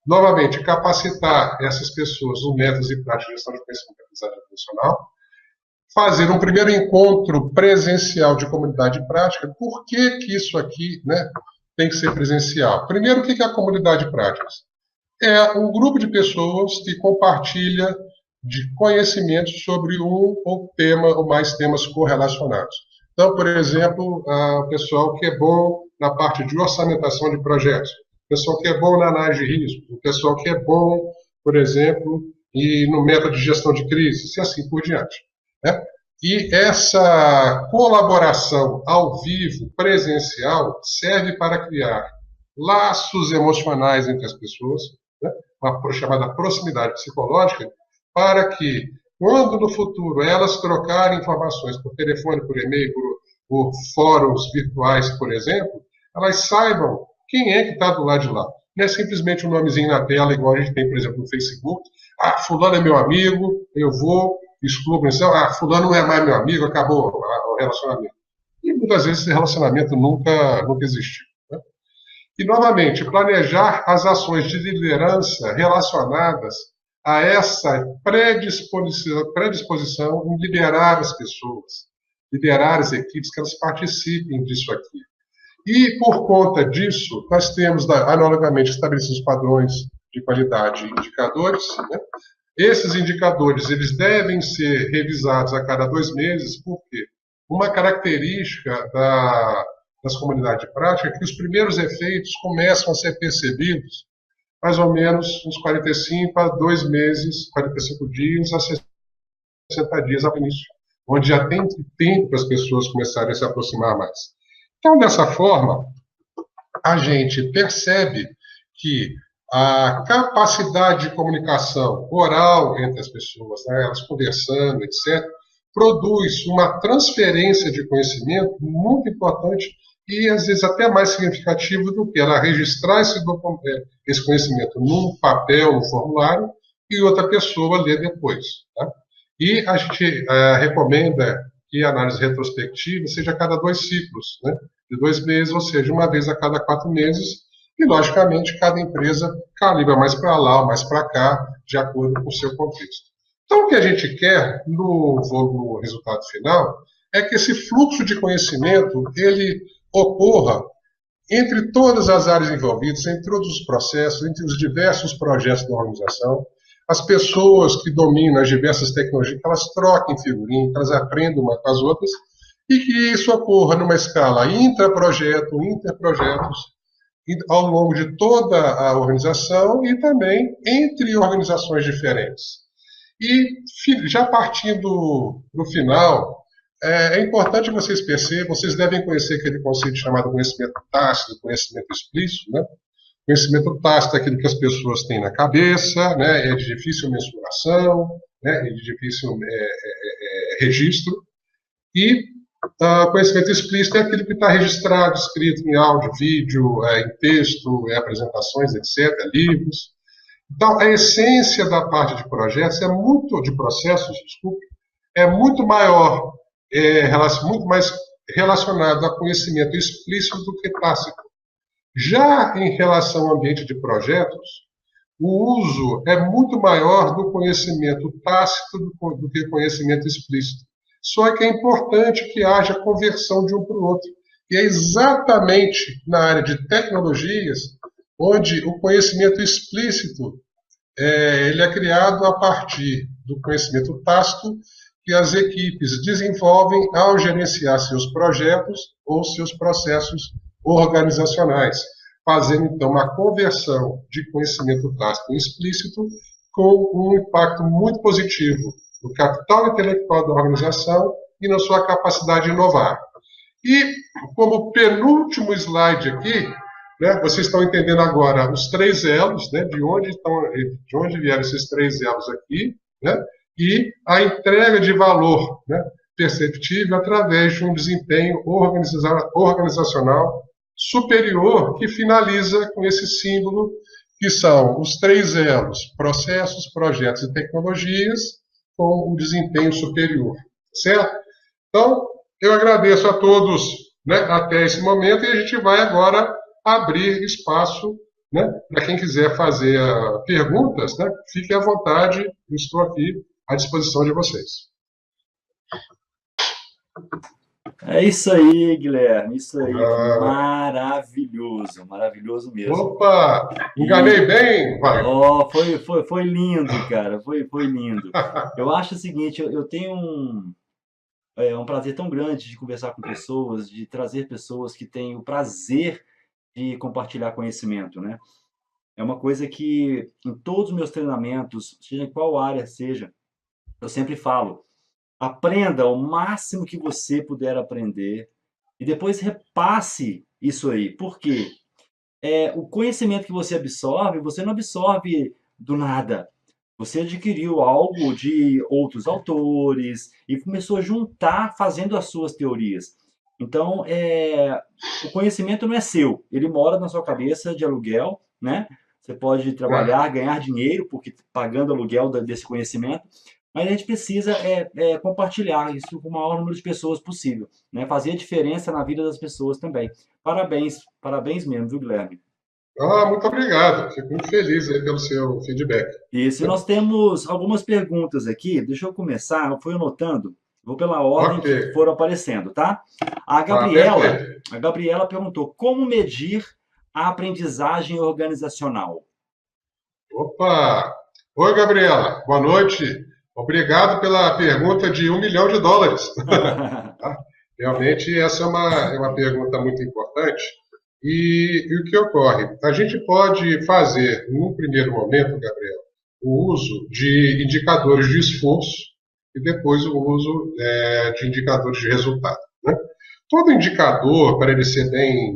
Novamente, capacitar essas pessoas nos métodos e práticas de gestão de conhecimento e aprendizagem profissional, fazer um primeiro encontro presencial de comunidade prática. Por que isso aqui, né, tem que ser presencial? Primeiro, o que é a comunidade prática? É um grupo de pessoas que compartilha de conhecimentos sobre um ou mais temas correlacionados. Então, por exemplo, o pessoal que é bom na parte de orçamentação de projetos, o pessoal que é bom na análise de risco, o pessoal que é bom, por exemplo, no método de gestão de crise, e assim por diante. Né? E essa colaboração ao vivo, presencial, serve para criar laços emocionais entre as pessoas, né? Uma chamada proximidade psicológica, para que, quando no futuro elas trocarem informações por telefone, por e-mail, por fóruns virtuais, por exemplo, elas saibam quem é que está do lado de lá. não é simplesmente um nomezinho na tela, igual a gente tem, por exemplo, no Facebook. Ah, fulano é meu amigo, eu vou, excluo a menção. Ah, fulano não é mais meu amigo, acabou o relacionamento. E muitas vezes esse relacionamento nunca existiu. Né? E, novamente, planejar as ações de liderança relacionadas a essa predisposição em liderar as pessoas, liderar as equipes, que elas participem disso aqui. E, por conta disso, nós temos, analogamente, estabelecidos padrões de qualidade e indicadores. Né? Esses indicadores eles devem ser revisados a cada 2 meses, porque uma característica das comunidades de prática é que os primeiros efeitos começam a ser percebidos mais ou menos uns 45 a 2 meses, 45 dias a 60 dias ao início, onde já tem tempo para as pessoas começarem a se aproximar mais. Então, dessa forma, a gente percebe que a capacidade de comunicação oral entre as pessoas, né, elas conversando, etc., produz uma transferência de conhecimento muito importante e, às vezes, até mais significativo do que ela registrar esse conhecimento num papel, num formulário, e outra pessoa ler depois. Tá? E a gente recomenda que a análise retrospectiva seja a cada 2 ciclos, né? De 2 meses, ou seja, uma vez a cada 4 meses, e, logicamente, cada empresa calibra mais para lá ou mais para cá, de acordo com o seu contexto. Então, o que a gente quer no resultado final é que esse fluxo de conhecimento ele ocorra entre todas as áreas envolvidas, entre todos os processos, entre os diversos projetos da organização, as pessoas que dominam as diversas tecnologias, que elas troquem figurinha, que elas aprendam umas com as outras, e que isso ocorra numa escala intraprojeto, interprojetos, ao longo de toda a organização e também entre organizações diferentes. E já partindo para o final, é importante que vocês percebam, vocês devem conhecer aquele conceito chamado conhecimento tácito, conhecimento explícito, né? Conhecimento tácito é aquilo que as pessoas têm na cabeça, né? É de difícil mensuração, né? É de difícil registro, e conhecimento explícito é aquilo que está registrado, escrito em áudio, vídeo, em texto, apresentações, etc., livros. Então, a essência da parte de projetos de processos, desculpe, é muito maior, muito mais relacionado a conhecimento explícito do que tácito. Já em relação ao ambiente de projetos, o uso é muito maior do conhecimento tácito do que conhecimento explícito. Só que é importante que haja conversão de um para o outro. E é exatamente na área de tecnologias onde o conhecimento explícito ele é criado a partir do conhecimento tácito que as equipes desenvolvem ao gerenciar seus projetos ou seus processos organizacionais, fazendo então uma conversão de conhecimento tácito em explícito com um impacto muito positivo no capital intelectual da organização e na sua capacidade de inovar. E, como penúltimo slide aqui, né, vocês estão entendendo agora os 3 elos, né, de onde vieram esses 3 elos aqui, né, e a entrega de valor, né, perceptível através de um desempenho organizacional superior que finaliza com esse símbolo que são os 3 elos, processos, projetos e tecnologias, com o desempenho superior, certo? Então, eu agradeço a todos, né, até esse momento, e a gente vai agora abrir espaço, né, para quem quiser fazer perguntas, né, fique à vontade, estou aqui à disposição de vocês. É isso aí, Guilherme, isso aí, maravilhoso, maravilhoso mesmo. Opa, enganei bem? Vai. Oh, foi lindo, cara, foi lindo. Eu acho o seguinte, eu tenho um prazer tão grande de conversar com pessoas, de trazer pessoas que têm o prazer de compartilhar conhecimento, né? É uma coisa que em todos os meus treinamentos, seja em qual área seja, eu sempre falo, aprenda o máximo que você puder aprender e depois repasse isso aí. Por quê? O conhecimento que você não absorve do nada. Você adquiriu algo de outros autores e começou a juntar fazendo as suas teorias. Então, o conhecimento não é seu, ele mora na sua cabeça de aluguel né? Você pode trabalhar, ganhar dinheiro, porque pagando aluguel desse conhecimento, mas a gente precisa compartilhar isso com o maior número de pessoas possível, né? Fazer a diferença na vida das pessoas também. Parabéns, parabéns mesmo, viu, Guilherme? Muito obrigado. Fico muito feliz aí pelo seu feedback. Isso, e nós temos algumas perguntas aqui, deixa eu começar, eu fui anotando, vou pela ordem Ok. que foram aparecendo, tá? A Gabriela, Perfeito. a Gabriela perguntou, como medir a aprendizagem organizacional? Opa! Oi, Gabriela. Boa noite. Obrigado pela pergunta de US$ 1 milhão. Realmente, essa é uma pergunta muito importante. E o que ocorre? A gente pode fazer, num primeiro momento, Gabriel, o uso de indicadores de esforço e depois o uso de indicadores de resultado, né? Todo indicador, para ele ser bem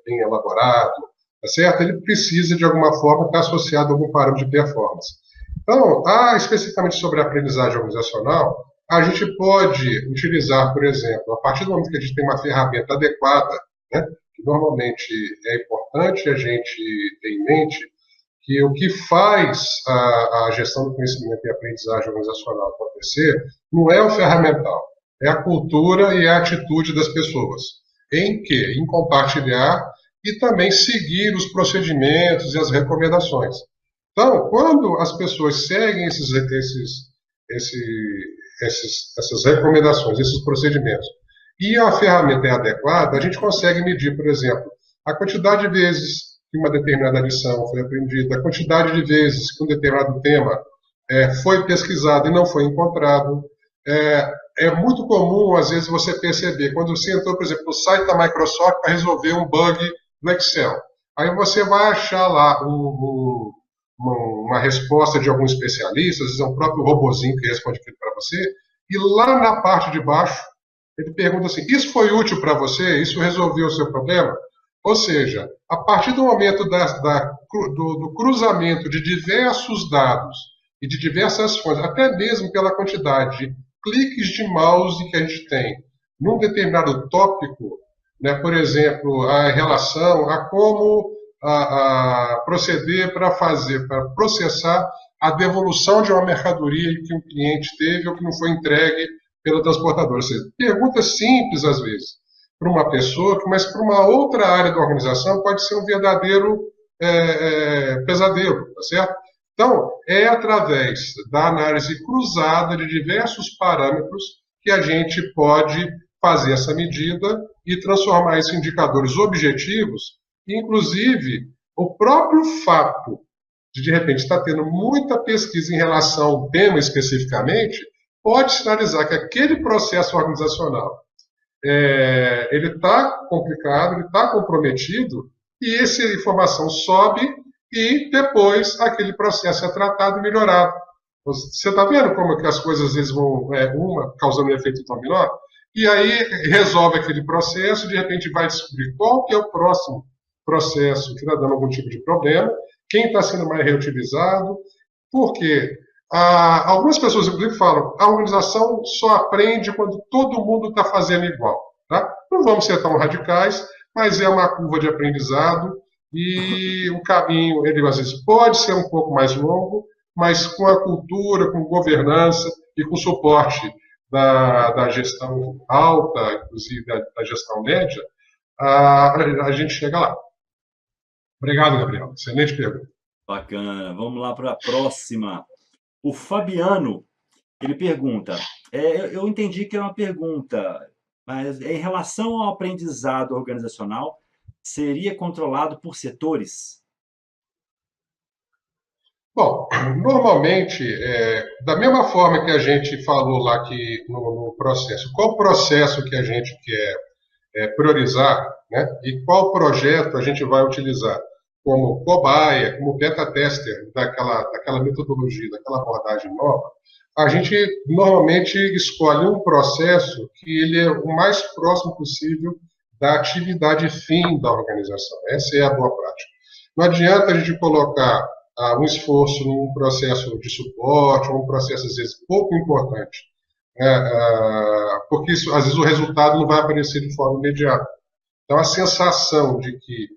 elaborado, tá certo? Ele precisa, de alguma forma, estar associado a algum parâmetro de performance. Então, especificamente sobre a aprendizagem organizacional, a gente pode utilizar, por exemplo, a partir do momento que a gente tem uma ferramenta adequada, né, que normalmente é importante a gente ter em mente que o que faz a gestão do conhecimento e a aprendizagem organizacional acontecer não é o ferramental, é a cultura e a atitude das pessoas. Em quê? Em compartilhar e também seguir os procedimentos e as recomendações. Então, quando as pessoas seguem essas recomendações, esses procedimentos, e a ferramenta é adequada, a gente consegue medir, por exemplo, a quantidade de vezes que uma determinada lição foi aprendida, a quantidade de vezes que um determinado tema foi pesquisado e não foi encontrado. É muito comum, às vezes, você perceber, quando você entrou, por exemplo, no site da Microsoft para resolver um bug no Excel. Aí você vai achar lá uma resposta de algum especialista, às vezes é um próprio robozinho que responde aquilo para você, e lá na parte de baixo, ele pergunta assim, isso foi útil para você? Isso resolveu o seu problema? Ou seja, a partir do momento do cruzamento de diversos dados e de diversas fontes, até mesmo pela quantidade de cliques de mouse que a gente tem num determinado tópico, né, por exemplo, a relação a como proceder para processar a devolução de uma mercadoria que um cliente teve ou que não foi entregue pelo transportador. Ou seja, perguntas simples às vezes para uma pessoa, mas para uma outra área da organização pode ser um verdadeiro pesadelo, tá certo? Então, é através da análise cruzada de diversos parâmetros que a gente pode fazer essa medida e transformar isso em indicadores objetivos. Inclusive, o próprio fato de repente, estar tendo muita pesquisa em relação ao tema especificamente, pode sinalizar que aquele processo organizacional ele está complicado, ele está comprometido, e essa informação sobe e depois aquele processo é tratado e melhorado. Você está vendo como que as coisas às vezes vão, uma causando um efeito dominó? E aí resolve aquele processo, de repente vai descobrir qual que é o próximo processo que está dando algum tipo de problema, quem está sendo mais reutilizado, porque algumas pessoas, inclusive, falam a organização só aprende quando todo mundo está fazendo igual. Tá? Não vamos ser tão radicais, mas é uma curva de aprendizado e o caminho, ele às vezes pode ser um pouco mais longo, mas com a cultura, com governança e com suporte da gestão alta, inclusive da gestão média, a gente chega lá. Obrigado, Gabriel. Excelente pergunta. Bacana. Vamos lá para a próxima. O Fabiano, ele pergunta, eu entendi que é uma pergunta, mas em relação ao aprendizado organizacional, seria controlado por setores? Bom, normalmente, da mesma forma que a gente falou lá que no processo, qual processo que a gente quer priorizar, né, e qual projeto a gente vai utilizar como cobaia, como beta-tester daquela metodologia, daquela abordagem nova, a gente normalmente escolhe um processo que ele é o mais próximo possível da atividade fim da organização. Essa é a boa prática. Não adianta a gente colocar um esforço num processo de suporte, ou um processo, às vezes, pouco importante, porque isso, às vezes o resultado não vai aparecer de forma imediata. Então, a sensação de que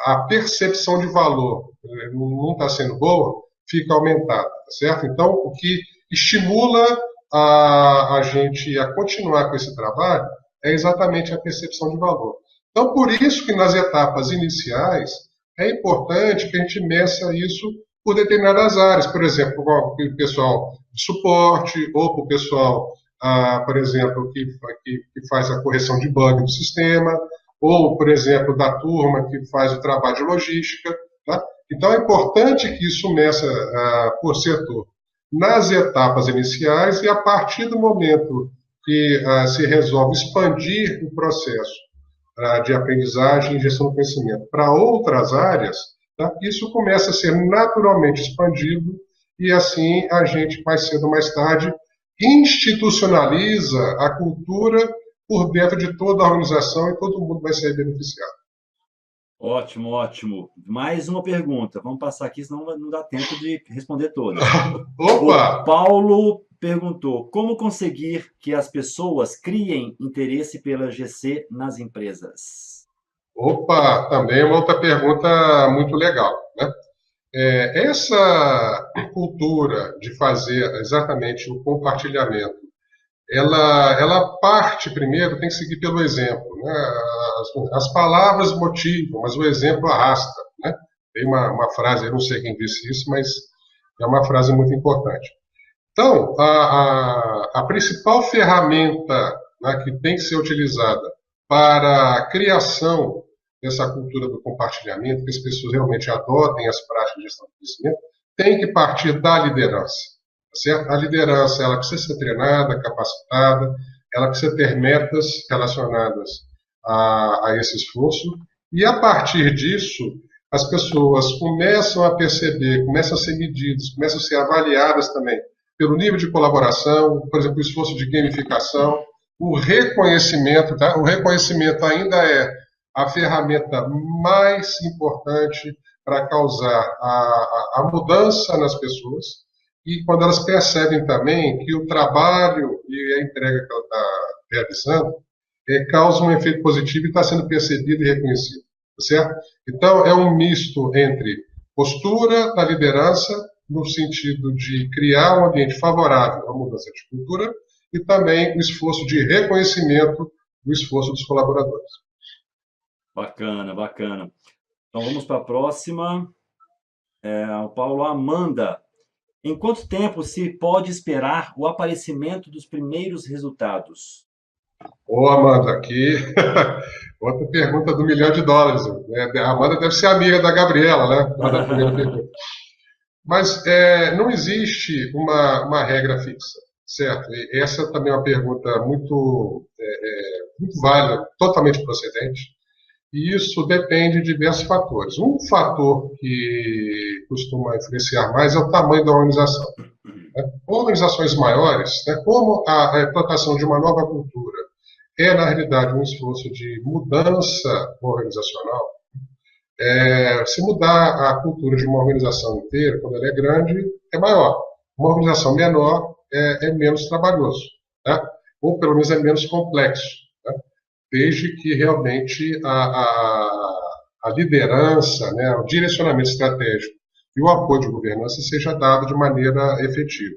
a percepção de valor não está sendo boa, fica aumentada, tá certo? Então, o que estimula a gente a continuar com esse trabalho é exatamente a percepção de valor. Então, por isso que nas etapas iniciais é importante que a gente meça isso por determinadas áreas, por exemplo, para o pessoal de suporte ou para o pessoal, por exemplo, que faz a correção de bug do sistema, ou, por exemplo, da turma que faz o trabalho de logística. Tá? Então, é importante que isso meça por setor nas etapas iniciais e, a partir do momento que se resolve expandir o processo de aprendizagem e gestão do conhecimento para outras áreas, tá? Isso começa a ser naturalmente expandido e, assim, a gente, mais cedo ou mais tarde, institucionaliza a cultura por dentro de toda a organização e todo mundo vai sair beneficiado. Ótimo, ótimo. Mais uma pergunta. Vamos passar aqui, senão não dá tempo de responder todas. Opa! O Paulo perguntou: como conseguir que as pessoas criem interesse pela GC nas empresas? Opa, também é uma outra pergunta muito legal, né? Essa cultura de fazer exatamente o compartilhamento, ela parte primeiro, tem que seguir pelo exemplo, né? As palavras motivam, mas o exemplo arrasta, né? Tem uma frase, eu não sei quem disse isso, mas é uma frase muito importante. Então, a principal ferramenta, né, que tem que ser utilizada para a criação dessa cultura do compartilhamento, que as pessoas realmente adotem as práticas de gestão do conhecimento, tem que partir da liderança. Certo? A liderança ela precisa ser treinada, capacitada, ela precisa ter metas relacionadas a esse esforço, e a partir disso, as pessoas começam a perceber, começam a ser medidas, começam a ser avaliadas também pelo nível de colaboração, por exemplo, o esforço de gamificação, o reconhecimento, tá? O reconhecimento ainda é a ferramenta mais importante para causar a mudança nas pessoas, e quando elas percebem também que o trabalho e a entrega que ela está realizando causa um efeito positivo e está sendo percebido e reconhecido, tá certo? Então, é um misto entre postura da liderança, no sentido de criar um ambiente favorável à mudança de cultura, e também o esforço de reconhecimento do esforço dos colaboradores. Bacana, bacana. Então, vamos para a próxima. O Paulo Amanda. Em quanto tempo se pode esperar o aparecimento dos primeiros resultados? Ô, Amanda, aqui outra pergunta do $1.000.000. Né? A Amanda deve ser amiga da Gabriela, né? Lá da primeira pergunta. Mas não existe uma regra fixa, certo? E essa também é uma pergunta muito válida, totalmente procedente. E isso depende de diversos fatores. Um fator que costuma influenciar mais é o tamanho da organização. Organizações maiores, como a implantação de uma nova cultura na realidade, um esforço de mudança organizacional, se mudar a cultura de uma organização inteira, quando ela é grande, é maior. Uma organização menor é menos trabalhoso, tá? Ou pelo menos é menos complexo, tá? Desde que realmente a liderança, né, o direcionamento estratégico e o apoio de governança seja dado de maneira efetiva.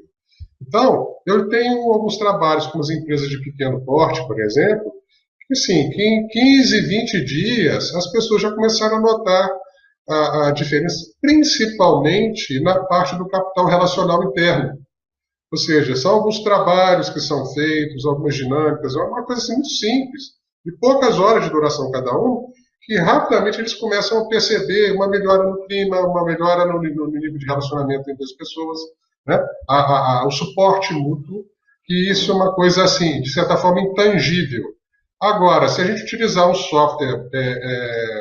Então, eu tenho alguns trabalhos com as empresas de pequeno porte, por exemplo, que, sim, que em 15, 20 dias as pessoas já começaram a notar a diferença, principalmente na parte do capital relacional interno. Ou seja, são alguns trabalhos que são feitos, algumas dinâmicas, é uma coisa assim, muito simples, de poucas horas de duração cada um, que rapidamente eles começam a perceber uma melhora no clima, uma melhora no nível de relacionamento entre as pessoas, né? O suporte mútuo, que isso é uma coisa assim, de certa forma intangível. Agora, se a gente utilizar um software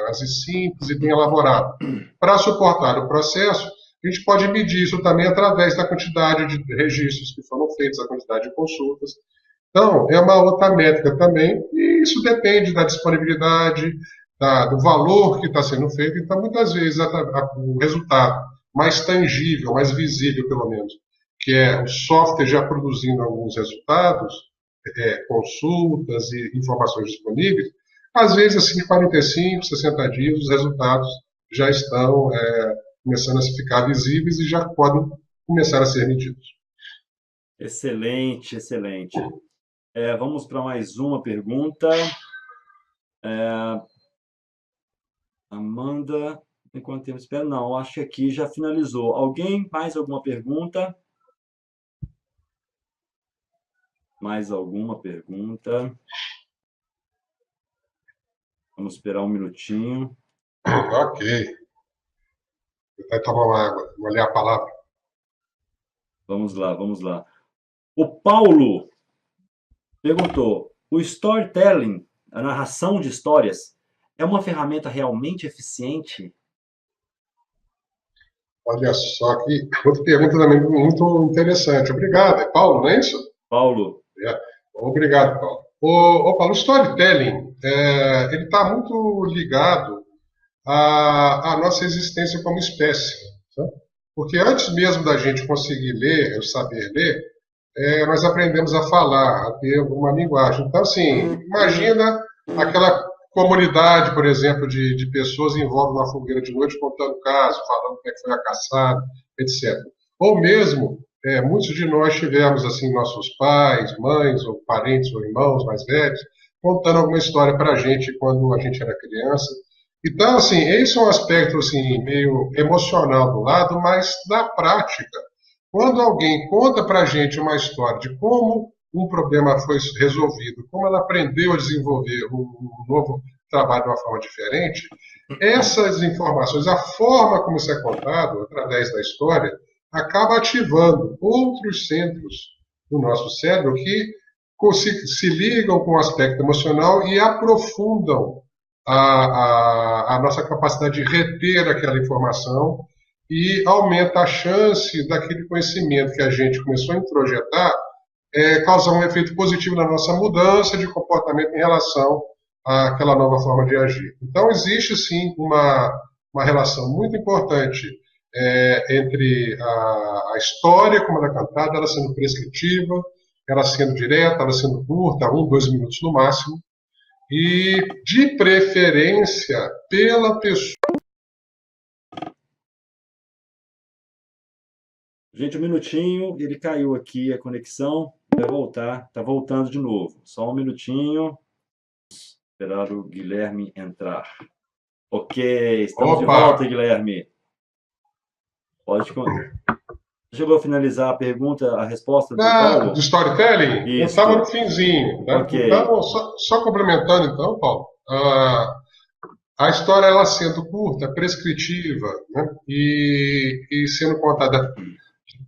assim, simples e bem elaborado para suportar o processo, a gente pode medir isso também através da quantidade de registros que foram feitos, a quantidade de consultas. Então, é uma outra métrica também, e isso depende da disponibilidade, do valor que está sendo feito. Então, muitas vezes, o resultado mais tangível, mais visível, pelo menos, que é o software já produzindo alguns resultados, consultas e informações disponíveis, às vezes, assim, 45, 60 dias, os resultados já estão começando a ficar visíveis e já podem começar a ser medidos. Excelente, excelente. Vamos para mais uma pergunta. Amanda, enquanto tempo espera? Não, acho que aqui já finalizou. Alguém? Mais alguma pergunta? Mais alguma pergunta? Vamos esperar um minutinho. Ok. Vou até tomar uma água, vou olhar a palavra. Vamos lá, vamos lá. O Paulo perguntou: o storytelling, a narração de histórias, é uma ferramenta realmente eficiente? Olha só que outra pergunta também muito interessante. Obrigado. É Paulo, não é isso? Paulo. Obrigado, Paulo. Paulo, o storytelling, ele está muito ligado à nossa existência como espécie. Tá? Porque antes mesmo da gente conseguir ler, saber ler, nós aprendemos a falar, a ter uma linguagem. Então, assim, imagina aquela comunidade, por exemplo, de pessoas em volta na fogueira de noite contando casos, falando como é que foi a caçada, etc. Ou mesmo, muitos de nós tivemos, assim, nossos pais, mães, ou parentes, ou irmãos mais velhos, contando alguma história para a gente quando a gente era criança. Então, assim, esse é um aspecto, assim, meio emocional do lado, mas na prática, quando alguém conta para a gente uma história de como um problema foi resolvido, como ela aprendeu a desenvolver um novo trabalho de uma forma diferente, essas informações, a forma como isso é contado, através da história, acaba ativando outros centros do nosso cérebro que se ligam com o aspecto emocional e aprofundam a nossa capacidade de reter aquela informação e aumenta a chance daquele conhecimento que a gente começou a introjetar causar um efeito positivo na nossa mudança de comportamento em relação àquela nova forma de agir. Então, existe sim uma relação muito importante entre a história, como ela é cantada, ela sendo prescritiva, ela sendo direta, ela sendo curta, 1, 2 minutos no máximo, e de preferência pela pessoa. Gente, um minutinho, ele caiu aqui a conexão, vai voltar, tá voltando de novo. Só um minutinho. Esperar o Guilherme entrar. Ok, estamos de volta, Guilherme. Pode. Chegou a finalizar a pergunta, a resposta do Paulo? Do storytelling? Isso. Eu estava no finzinho. Né? Okay. Então, só complementando, então, Paulo, a história ela sendo curta, prescritiva, né? e sendo contada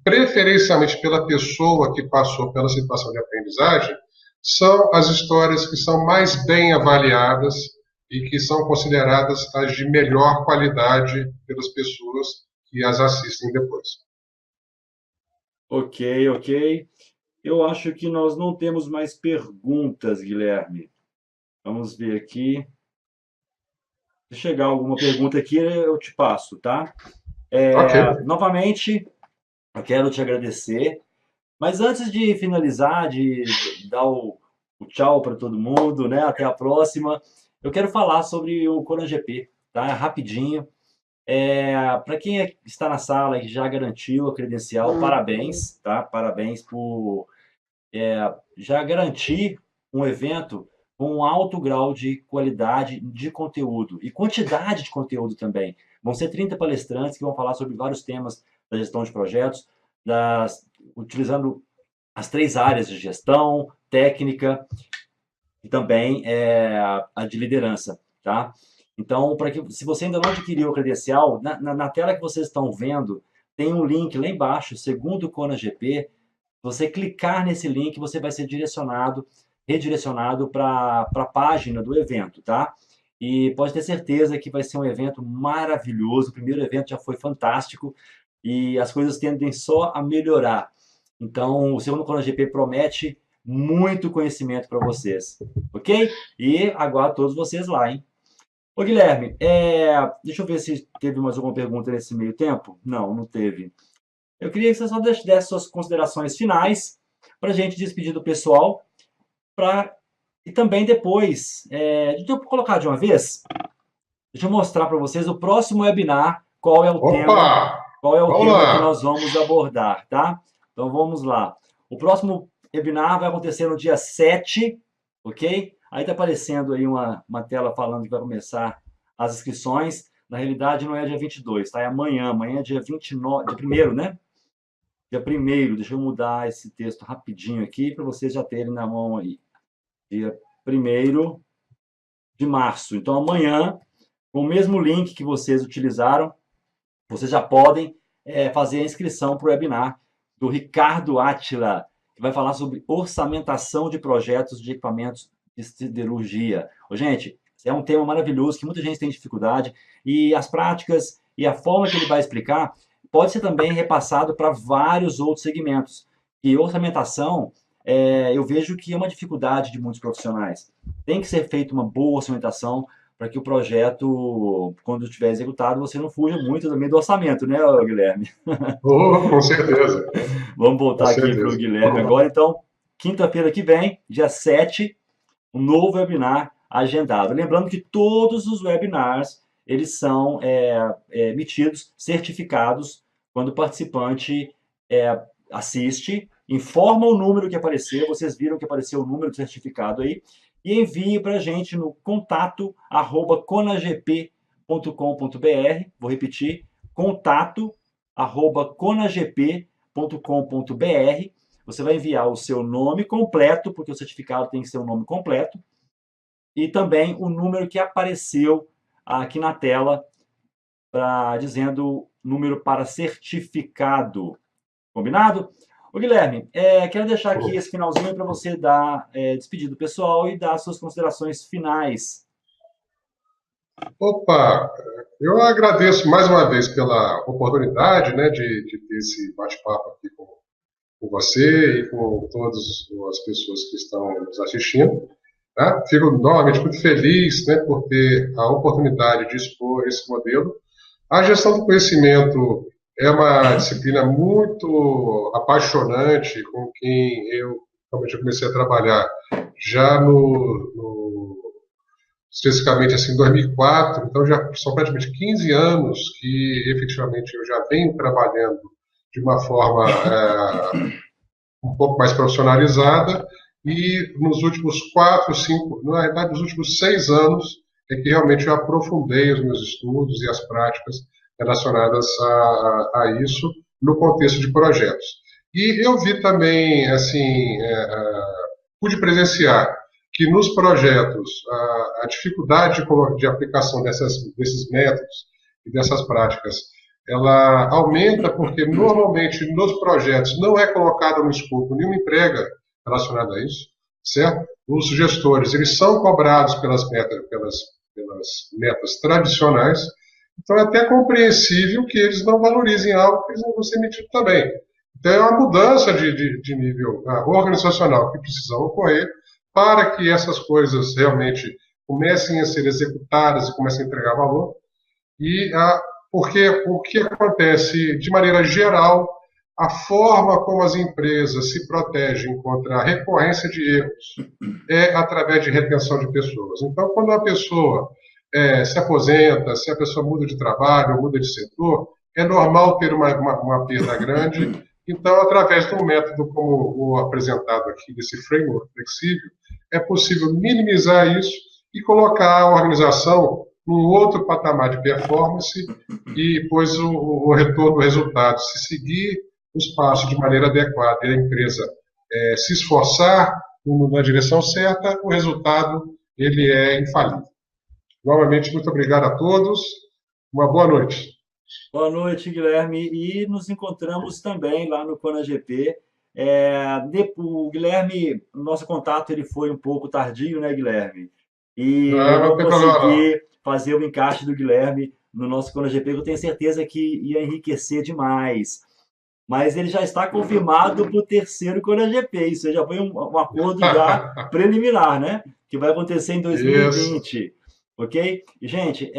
preferencialmente pela pessoa que passou pela situação de aprendizagem, são as histórias que são mais bem avaliadas e que são consideradas as de melhor qualidade pelas pessoas que as assistem depois. Ok. Eu acho que nós não temos mais perguntas, Guilherme. Vamos ver aqui. Se chegar alguma pergunta aqui, eu te passo, tá? Okay. Novamente, eu quero te agradecer. Mas antes de finalizar, de dar o tchau para todo mundo, né? Até a próxima. Eu quero falar sobre o Conan GP, tá? Rapidinho. Para quem está na sala e já garantiu a credencial, parabéns, tá? Parabéns por já garantir um evento com um alto grau de qualidade de conteúdo e quantidade de conteúdo também. Vão ser 30 palestrantes que vão falar sobre vários temas da gestão de projetos, utilizando as 3 áreas de gestão, técnica e também a de liderança, tá? Então, se você ainda não adquiriu o credencial, na tela que vocês estão vendo, tem um link lá embaixo, segundo o Conan GP. Você clicar nesse link, você vai ser redirecionado para a página do evento, tá? E pode ter certeza que vai ser um evento maravilhoso. O primeiro evento já foi fantástico e as coisas tendem só a melhorar. Então, o segundo Conan GP promete muito conhecimento para vocês, ok? E aguardo todos vocês lá, hein? Ô, Guilherme, deixa eu ver se teve mais alguma pergunta nesse meio tempo. Não teve. Eu queria que você só desse suas considerações finais para a gente despedir do pessoal. E também depois, deixa eu colocar de uma vez. Deixa eu mostrar para vocês o próximo webinar, qual é o tema, Opa! qual é o Vamos tema que lá! nós vamos abordar, tá? Então vamos lá. O próximo webinar vai acontecer no dia 7, ok? Aí tá aparecendo aí uma tela falando que vai começar as inscrições. Na realidade não é dia 22, tá? É amanhã. Amanhã é dia 29, dia 1º, né? Dia 1º. Deixa eu mudar esse texto rapidinho aqui para vocês já terem na mão aí. Dia 1º de março. Então amanhã, com o mesmo link que vocês utilizaram, vocês já podem fazer a inscrição para o webinar do Ricardo Átila, que vai falar sobre orçamentação de projetos de equipamentos de siderurgia. Ô, gente, é um tema maravilhoso que muita gente tem dificuldade e as práticas e a forma que ele vai explicar pode ser também repassado para vários outros segmentos. E orçamentação, eu vejo que é uma dificuldade de muitos profissionais. Tem que ser feita uma boa orçamentação para que o projeto, quando estiver executado, você não fuja muito do meio do orçamento, né, Guilherme? Oh, com certeza, Vamos com voltar aqui para o certeza. Guilherme agora. Então, quinta-feira que vem, dia 7, um novo webinar agendado. Lembrando que todos os webinars, eles são emitidos, certificados, quando o participante assiste, informa o número que aparecer, vocês viram que apareceu o número do certificado aí, e envie para a gente no contato@conagp.com.br. Vou repetir, contato@conagp.com.br. Você vai enviar o seu nome completo, porque o certificado tem que ser um nome completo, e também o número que apareceu aqui na tela, dizendo número para certificado. Combinado? Ô, Guilherme, quero deixar aqui esse finalzinho para você dar despedir do pessoal e dar suas considerações finais. Opa, eu agradeço mais uma vez pela oportunidade, né, de ter esse bate-papo aqui com você e com todas as pessoas que estão nos assistindo. Tá? Fico novamente muito feliz, né, por ter a oportunidade de expor esse modelo. A gestão do conhecimento é uma disciplina muito apaixonante, com quem eu realmente comecei a trabalhar já especificamente assim, em 2004, então já são praticamente 15 anos que efetivamente eu já venho trabalhando de uma forma um pouco mais profissionalizada, e nos últimos 4, 5, na verdade, nos últimos 6 anos, é que realmente eu aprofundei os meus estudos e as práticas relacionadas a isso no contexto de projetos. E eu vi também, assim, pude presenciar que nos projetos a dificuldade de aplicação desses métodos e dessas práticas ela aumenta porque normalmente nos projetos não é colocado no escopo nenhuma entrega relacionada a isso, certo? Os gestores eles são cobrados pelas metas tradicionais, então é até compreensível que eles não valorizem algo que eles não vão ser medidos também. Então é uma mudança de nível organizacional que precisa ocorrer para que essas coisas realmente comecem a ser executadas e comecem a entregar valor. E porque o que acontece, de maneira geral, a forma como as empresas se protegem contra a recorrência de erros é através de retenção de pessoas. Então, quando a pessoa se aposenta, se a pessoa muda de trabalho ou muda de setor, é normal ter uma perda grande. Então, através de um método como o apresentado aqui, desse framework flexível, é possível minimizar isso e colocar a organização num outro patamar de performance e depois o retorno do resultado. Se seguir os passos de maneira adequada e a empresa se esforçar na direção certa, o resultado ele é infalível. Novamente, muito obrigado a todos. Uma boa noite. Boa noite, Guilherme. E nos encontramos também lá no ConaGP. O Guilherme, o nosso contato ele foi um pouco tardio, né, Guilherme? E eu Não não tem problema, não. consegui fazer o encaixe do Guilherme no nosso ConaGP, que eu tenho certeza que ia enriquecer demais. Mas ele já está confirmado para o terceiro ConaGP. Isso já foi um acordo já preliminar, né? Que vai acontecer em Isso. 2020. Ok? E, gente,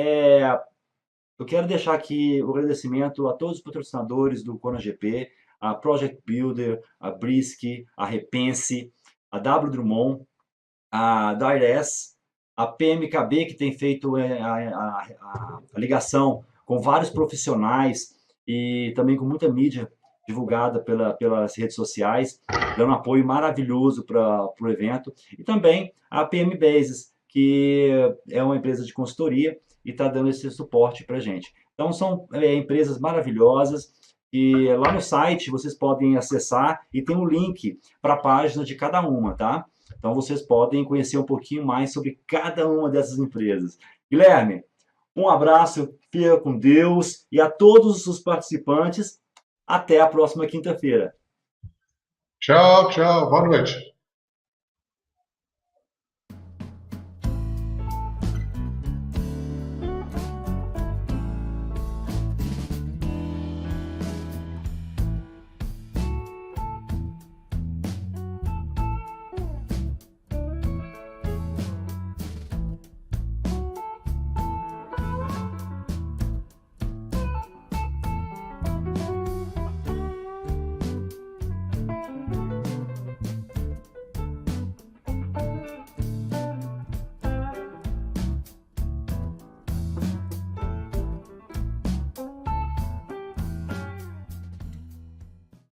eu quero deixar aqui o agradecimento a todos os patrocinadores do ConaGP, a Project Builder, a Brisk, a Repense, a W Drummond, a Dires, a PMKB, que tem feito a ligação com vários profissionais e também com muita mídia divulgada pelas redes sociais, dando um apoio maravilhoso para o evento. E também a PM Bases, que é uma empresa de consultoria e está dando esse suporte para a gente. Então, são empresas maravilhosas e lá no site vocês podem acessar e tem um link para a página de cada uma, tá? Então, vocês podem conhecer um pouquinho mais sobre cada uma dessas empresas. Guilherme, um abraço, fica com Deus e a todos os participantes. Até a próxima quinta-feira. Tchau, tchau. Boa noite.